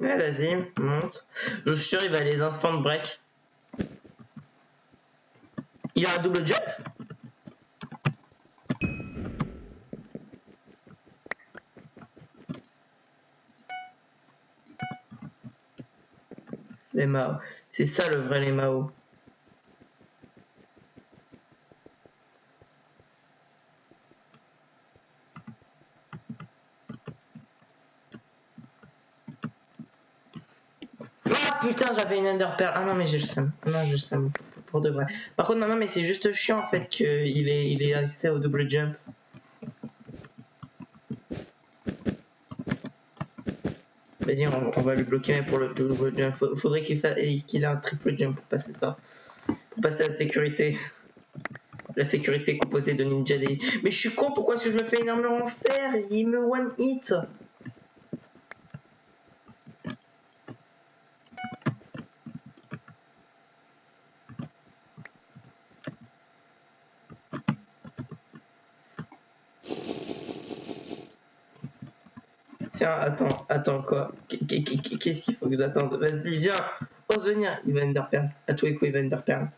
Ouais, vas-y, monte. Je suis sûr il va les instant break. Il a un double jump? Les Mao. C'est ça le vrai les Mao. Ah putain, j'avais une Ender Pearl. Ah non, mais j'ai le seum. Non, j'ai le seum pour de vrai. Par contre, non, mais c'est juste chiant en fait qu'il ait accès au double jump. Vas-y, on va lui bloquer pour le double jump. Faudrait qu'il ait un triple jump pour passer ça. Pour passer la sécurité. La sécurité composée de Ninja Day. Mais je suis con, pourquoi est-ce que je me fais une armure en fer? Il me one hit. Tiens, attends quoi? Qu'est-ce qu'il faut que j'attende? Vas-y, viens, ose venir. Il va Enderpearl. À tous les coups, il va Enderpearl.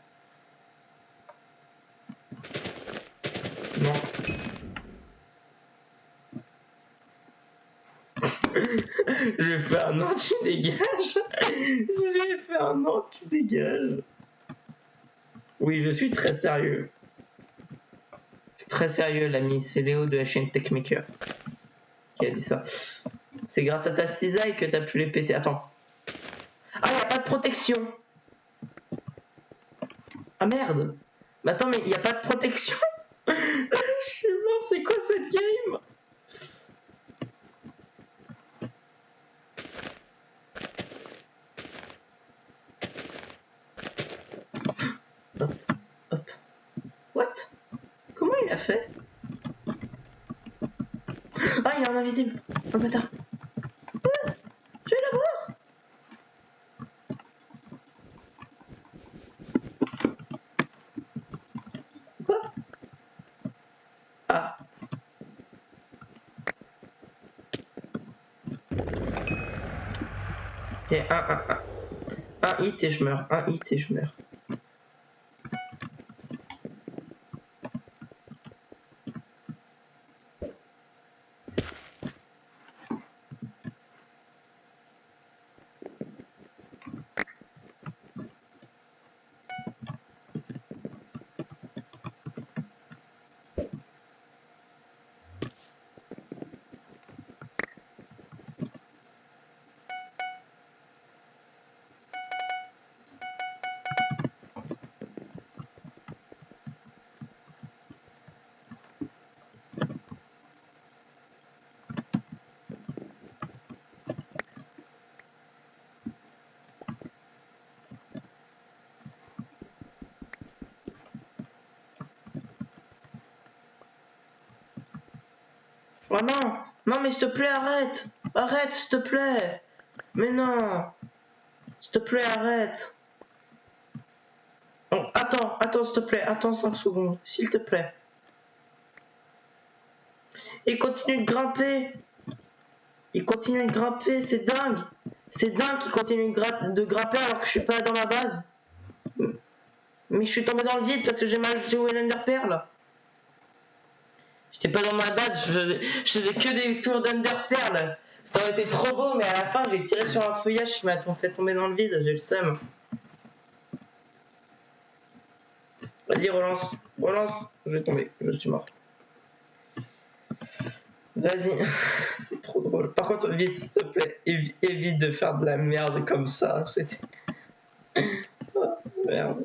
Non. Je vais faire un non, tu dégages. Je vais faire un non, tu dégages. Oui, je suis très sérieux. Très sérieux, l'ami. C'est Léo de la chaîne Techmaker qui a dit ça. C'est grâce à ta cisaille que t'as pu les péter. Attends. Ah, y a pas de protection. Ah merde. Mais attends, mais y a pas de protection. Je suis mort, c'est quoi cette game? Hop, hop. What? Comment il a fait? Ah, il est en invisible. Oh bâtard. Ah, je vais l'avoir. Quoi? Ah. Ok, un hit et je meurs. Un hit et je meurs. Oh non! Non mais s'il te plaît, arrête! Arrête, s'il te plaît! Mais non! S'il te plaît, arrête! Oh, attends, s'il te plaît, attends 5 secondes, s'il te plaît. Il continue de grimper! Il continue de grimper, c'est dingue! C'est dingue qu'il continue de grimper alors que je suis pas dans ma base. Mais je suis tombé dans le vide parce que j'ai mal joué l'Enderpearl. J'étais pas dans ma base, je faisais que des tours d'Enderpearl. Ça aurait été trop beau, mais à la fin, j'ai tiré sur un feuillage qui m'a fait tomber dans le vide, j'ai le seum. Vas-y, relance, je vais tomber, je suis mort. Vas-y, c'est trop drôle. Par contre, vite, s'il te plaît, évite de faire de la merde comme ça, c'était... Oh, merde.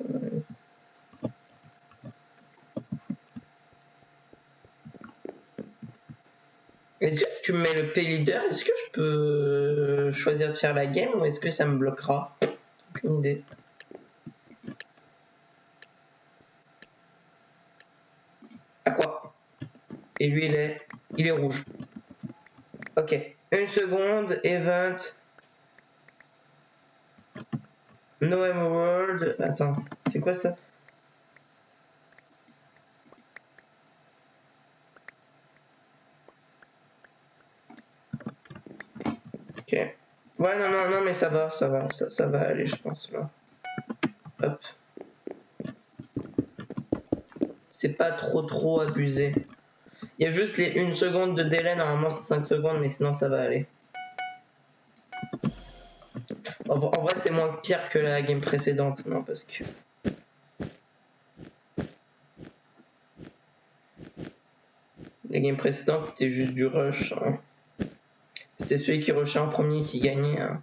Est-ce que si tu me mets le P-Leader, est-ce que je peux choisir de faire la game ou est-ce que ça me bloquera? Aucune idée. À quoi? Et lui, il est rouge. Ok. Une seconde, event. No Emerald. Attends, c'est quoi ça? Ok. Ouais, non, mais ça va aller, je pense, là. Hop. C'est pas trop abusé. Il y a juste les 1 seconde de délai, normalement c'est 5 secondes, mais sinon ça va aller. Oh En vrai, c'est moins pire que la game précédente, non, parce que... La game précédente, c'était juste du rush. Hein. C'était celui qui rushait en premier qui gagnait. Hein.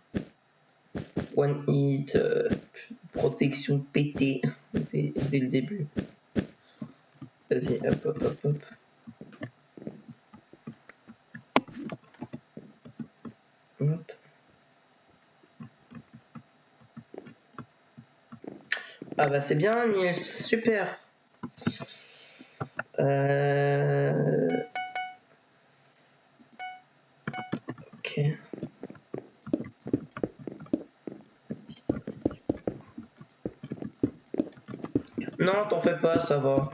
One hit, protection pétée dès le début. Vas-y, hop, hop, hop, hop. Hop. Ah bah c'est bien, Niels, super. Ok. Non, t'en fais pas, ça va.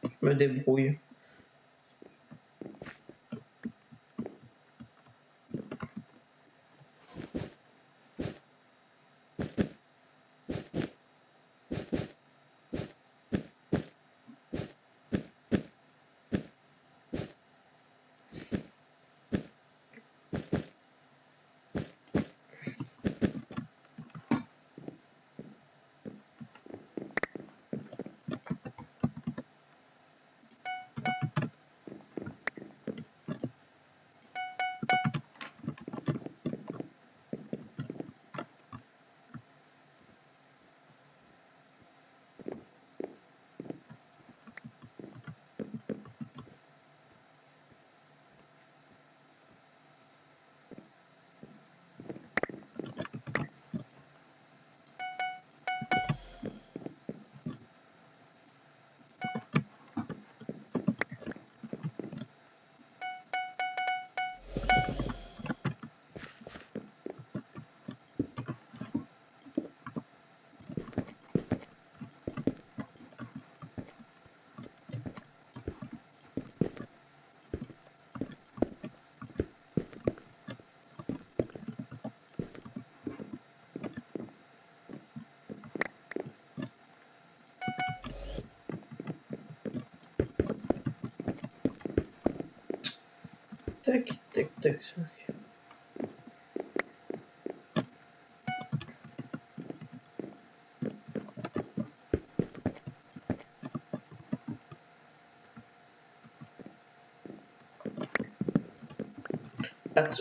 Je me débrouille. Tac, tac, tac, tac.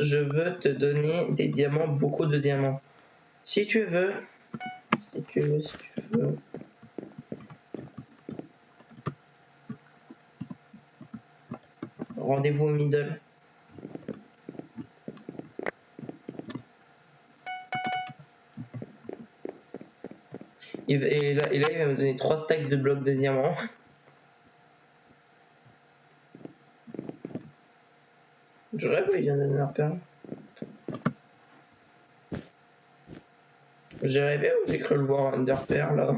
Je veux te donner des diamants, beaucoup de diamants. Si tu veux. Si tu veux, si tu veux. Rendez-vous au middle. Et là, il va me donner 3 stacks de blocs de diamants. Je rêve, il vient de donner un perle. J'ai rêvé ou j'ai cru le voir un Underpearl là?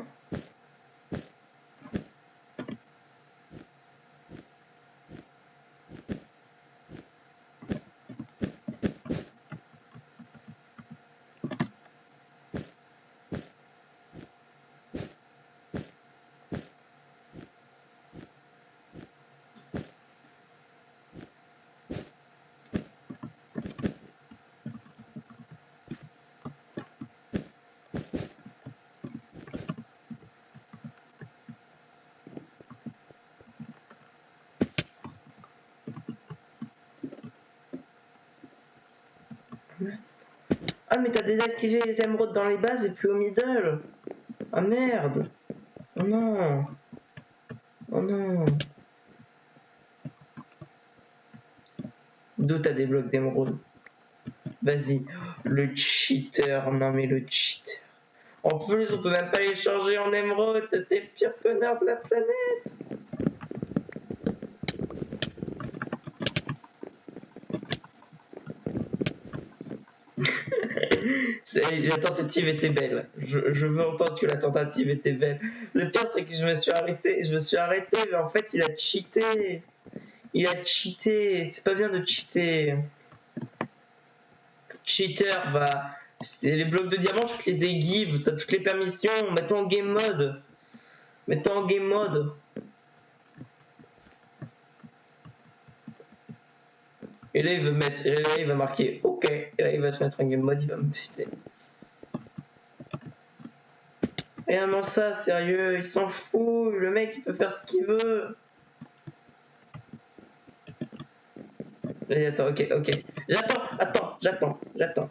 Ah mais t'as désactivé les émeraudes dans les bases et plus au middle. Ah merde. Oh non. Oh non. D'où t'as des blocs d'émeraude? Vas-y. Le cheater. Non mais le cheater. En plus, on peut même pas les changer en émeraude. T'es le pire connard de la planète. La tentative était belle. Je veux entendre que la tentative était belle. Le pire, c'est que je me suis arrêté, mais en fait, il a cheaté. Il a cheaté. C'est pas bien de cheater. Cheater, bah, c'est les blocs de diamant, tu te les ai give, t'as toutes les permissions. Mets-toi en game mode. Mets-toi en game mode. Et là, il veut mettre, et là, il va marquer OK. Et là, il va se mettre en game mode, il va me buter. Et non, ça, sérieux, il s'en fout. Le mec, il peut faire ce qu'il veut. Vas-y, attends, ok. J'attends.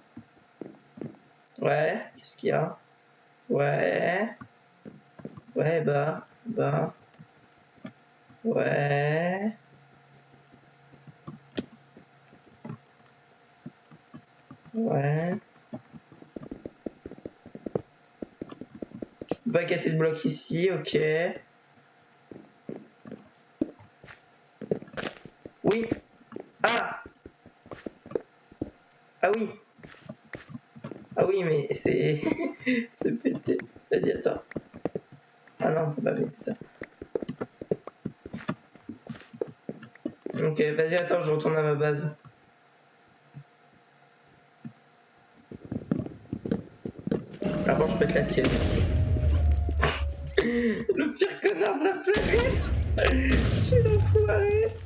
Ouais, qu'est-ce qu'il y a? Ouais, bah. Ouais. Ouais. Je peux pas casser de bloc ici, ok. Oui. Ah oui. Ah oui, mais c'est... c'est pété. Vas-y, attends. Ah non, faut pas péter ça. Ok, vas-y, attends, je retourne à ma base. Avant, je pète la tienne. Le pire connard de la planète.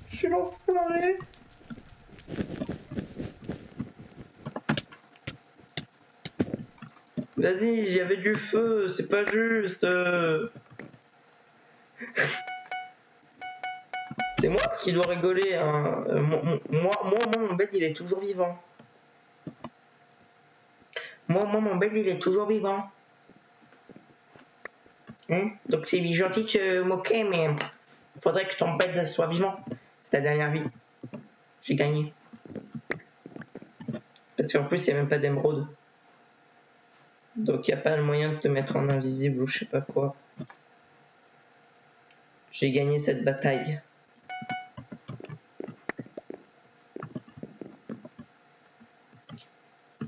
Je suis l'enfoiré. Vas-y, il y avait du feu, c'est pas juste. C'est moi qui dois rigoler. Hein. Mon bed, il est toujours vivant. Mon bed, il est toujours vivant. Donc c'est gentil de se moquer, mais faudrait que ton bed soit vivant. C'est ta dernière vie. J'ai gagné. Parce qu'en plus, il n'y a même pas d'émeraude. Donc il n'y a pas le moyen de te mettre en invisible ou je sais pas quoi. J'ai gagné cette bataille.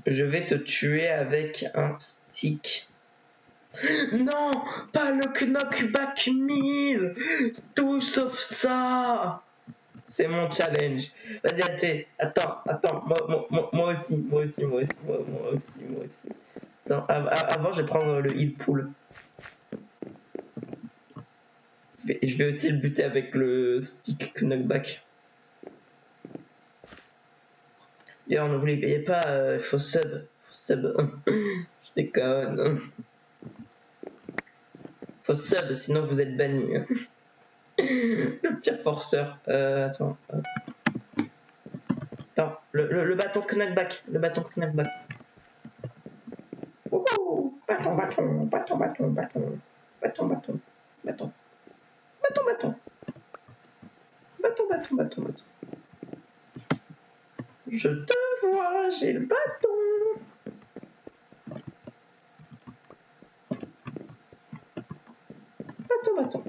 Je vais te tuer avec un stick. Non, pas le knockback 1000. Tout sauf ça. C'est mon challenge. Vas-y, attends. Moi aussi. Attends, avant, je vais prendre le heal pool. Je vais aussi le buter avec le stick knockback. D'ailleurs, n'oubliez pas, faut sub. Je déconne. Faut sub, sinon vous êtes banni. Le pire forceur. Attends. Attends, le bâton knockback. Wouhou! Bâton. Je te vois, j'ai le bâton. Bâton.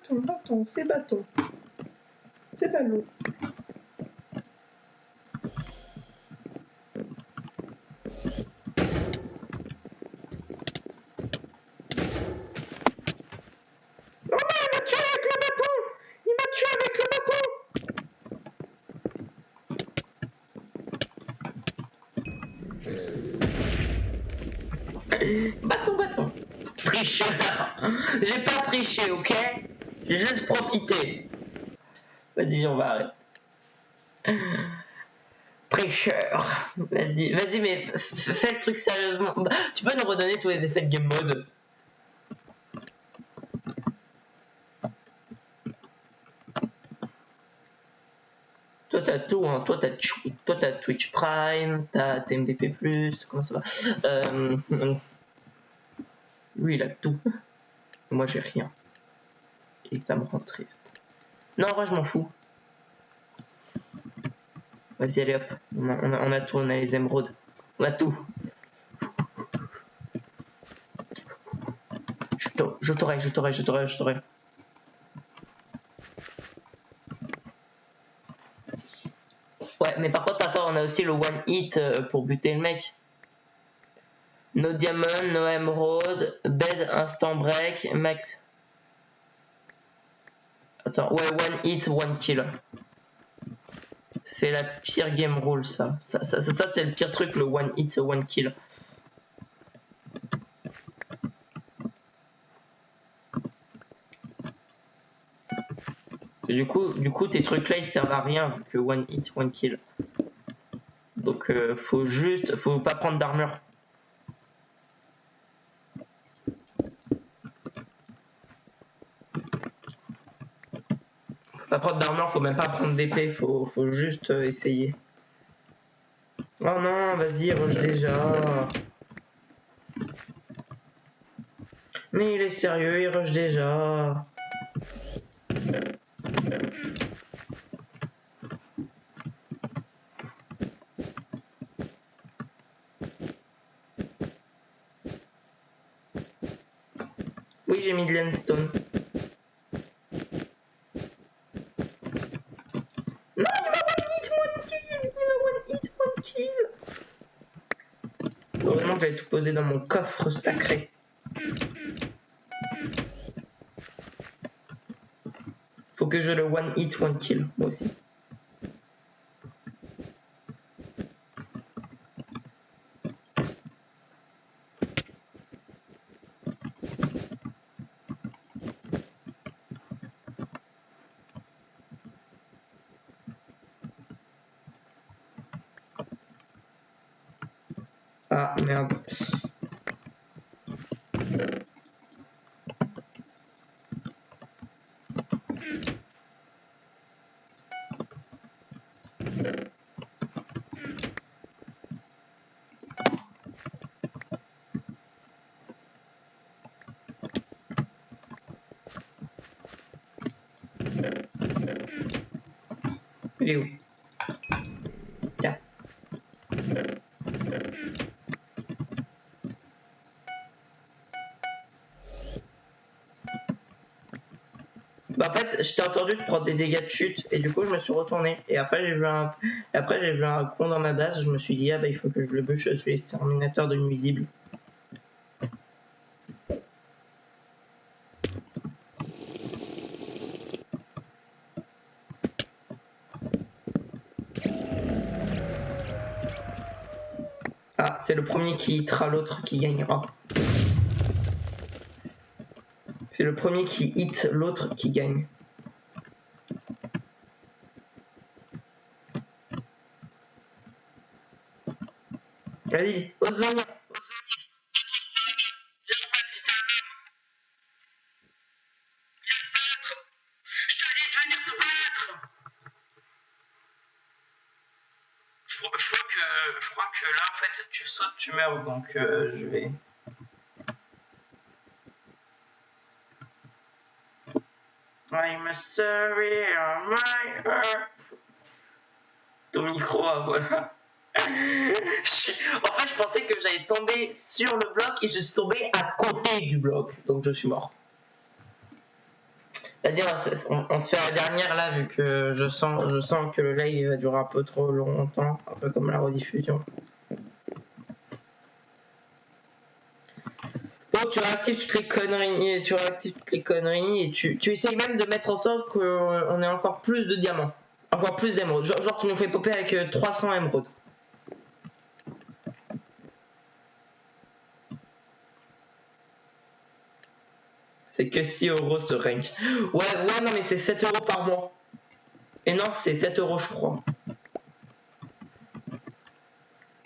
Bâton, c'est bâton. C'est ballot. Bâton. Tricheur. J'ai pas triché, ok? J'ai juste profité. Vas-y, on va arrêter. Tricheur. Vas-y, mais fais le truc sérieusement. Tu peux nous redonner tous les effets de game mode? Toi, t'as tout, hein. Toi, t'as Twitch Prime, t'as TMDP+, comment ça va? Lui, il a tout. Moi, j'ai rien. Et ça me rend triste. Non, moi, je m'en fous. Vas-y, allez, hop. On a tout, on a les émeraudes. On a tout. Je t'aurai. Ouais, mais par contre, attends, on a aussi le one hit pour buter le mec. No diamond, no emerald, bed instant break, max. Attends, ouais, one hit, one kill. C'est la pire game rule, ça. Ça c'est le pire truc, le one hit, one kill. Et du coup, tes trucs-là, ils servent à rien que one hit, one kill. Donc, faut pas prendre d'armure. Faut pas prendre d'armure, faut même pas prendre d'épée, faut juste essayer. Oh non, vas-y, rush déjà. Mais il est sérieux, il rush déjà. Oui, j'ai mis de l'endstone. Non, il m'a one hit, one kill. Il m'a one hit, one kill. Heureusement que j'avais tout posé dans mon coffre sacré. Faut que je le one hit, one kill, moi aussi. Ah merde. Il est où? Tiens. Bah en fait, je t'ai entendu te prendre des dégâts de chute et du coup je me suis retourné. Et après j'ai vu un con dans ma base, je me suis dit ah bah il faut que je le bûche, je suis exterminateur de nuisibles. Ah, c'est le premier qui hitera l'autre qui gagnera. C'est le premier qui hit l'autre qui gagne. Vas-y, ose venir. Je crois que là en fait tu sautes, tu meurs, donc je vais. I'm sorry on my earth. Ton micro, ah, voilà. En fait, je pensais que j'allais tomber sur le bloc et je suis tombé à côté du bloc, donc je suis mort. Vas-y, on se fait la dernière là, vu que je sens que le live va durer un peu trop longtemps, un peu comme la rediffusion. Bon, tu réactives toutes les conneries, et tu essayes même de mettre en sorte qu'on ait encore plus de diamants, encore plus d'émeraudes. Genre, tu nous fais popper avec 300 émeraudes. C'est que 6 € ce rank. Ouais, non, mais c'est 7 € par mois. Et non, c'est 7 € je crois.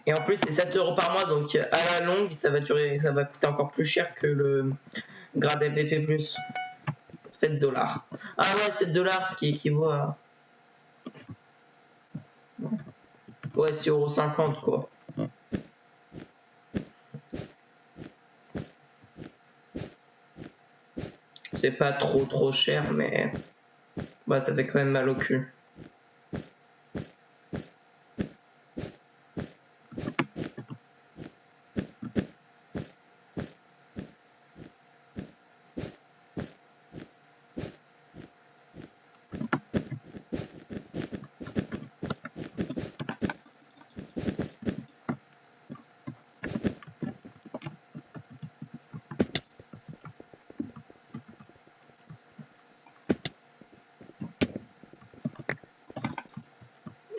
Et en plus, c'est 7 € par mois, donc à la longue, ça va coûter encore plus cher que le grade MVP+. 7 $. Ah ouais, 7 $, ce qui équivaut à. Ouais, 6,50 € quoi. C'est pas trop cher, mais. Bah, ça fait quand même mal au cul.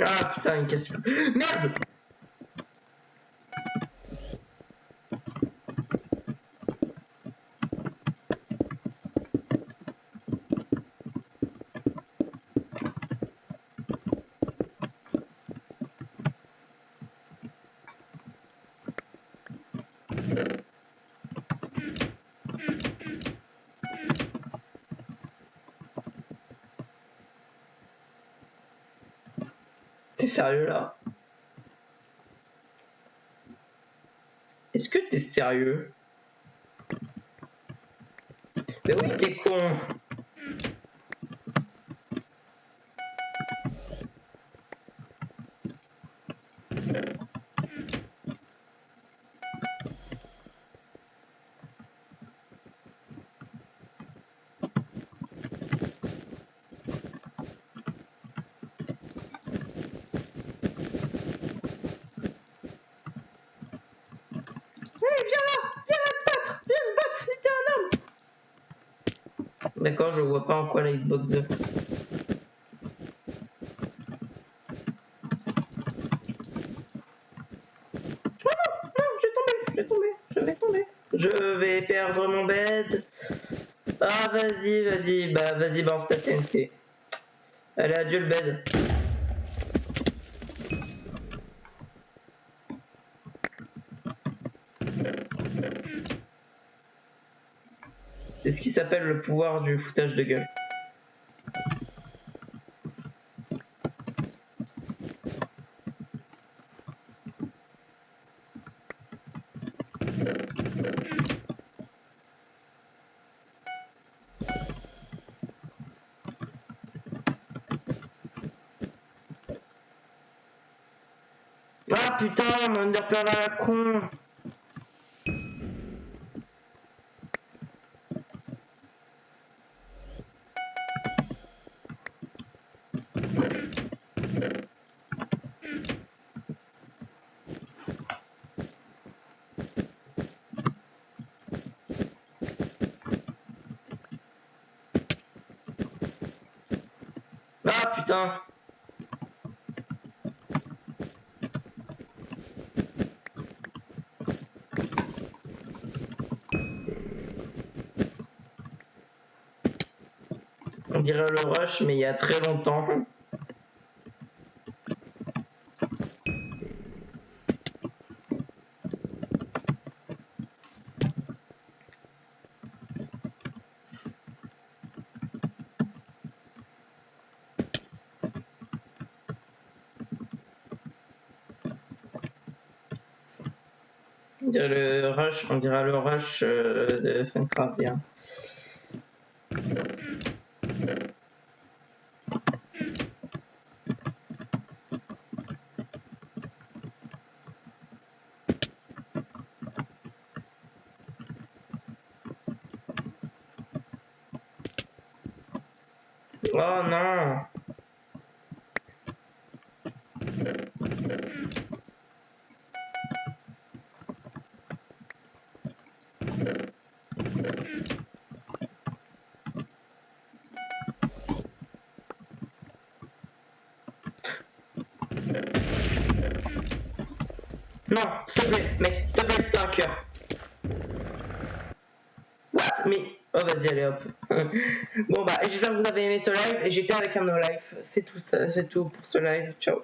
Ah putain, il casse. Merde! T'es sérieux là? Est-ce que t'es sérieux? Mais oui, t'es con! D'accord, je vois pas en quoi la hitbox. Non, Je vais tomber. Je vais perdre mon bed. Ah, vas-y, bah vas-y, balance ta TNT. Allez, adieu le bed. C'est ce qui s'appelle le pouvoir du foutage de gueule. Ah putain, mon underpearl à la con. Ah putain. On dirait le rush, mais il y a très longtemps. On dirait le rush de Funcraft, bien. Oh non. Non, s'il te plaît, mec, s'il te plaît, c'est un cœur. What? Mais... Oh, vas-y, allez, hop. Bon, bah, j'espère que vous avez aimé ce live. Et j'étais avec un no life. C'est tout, c'est tout pour ce live. Ciao.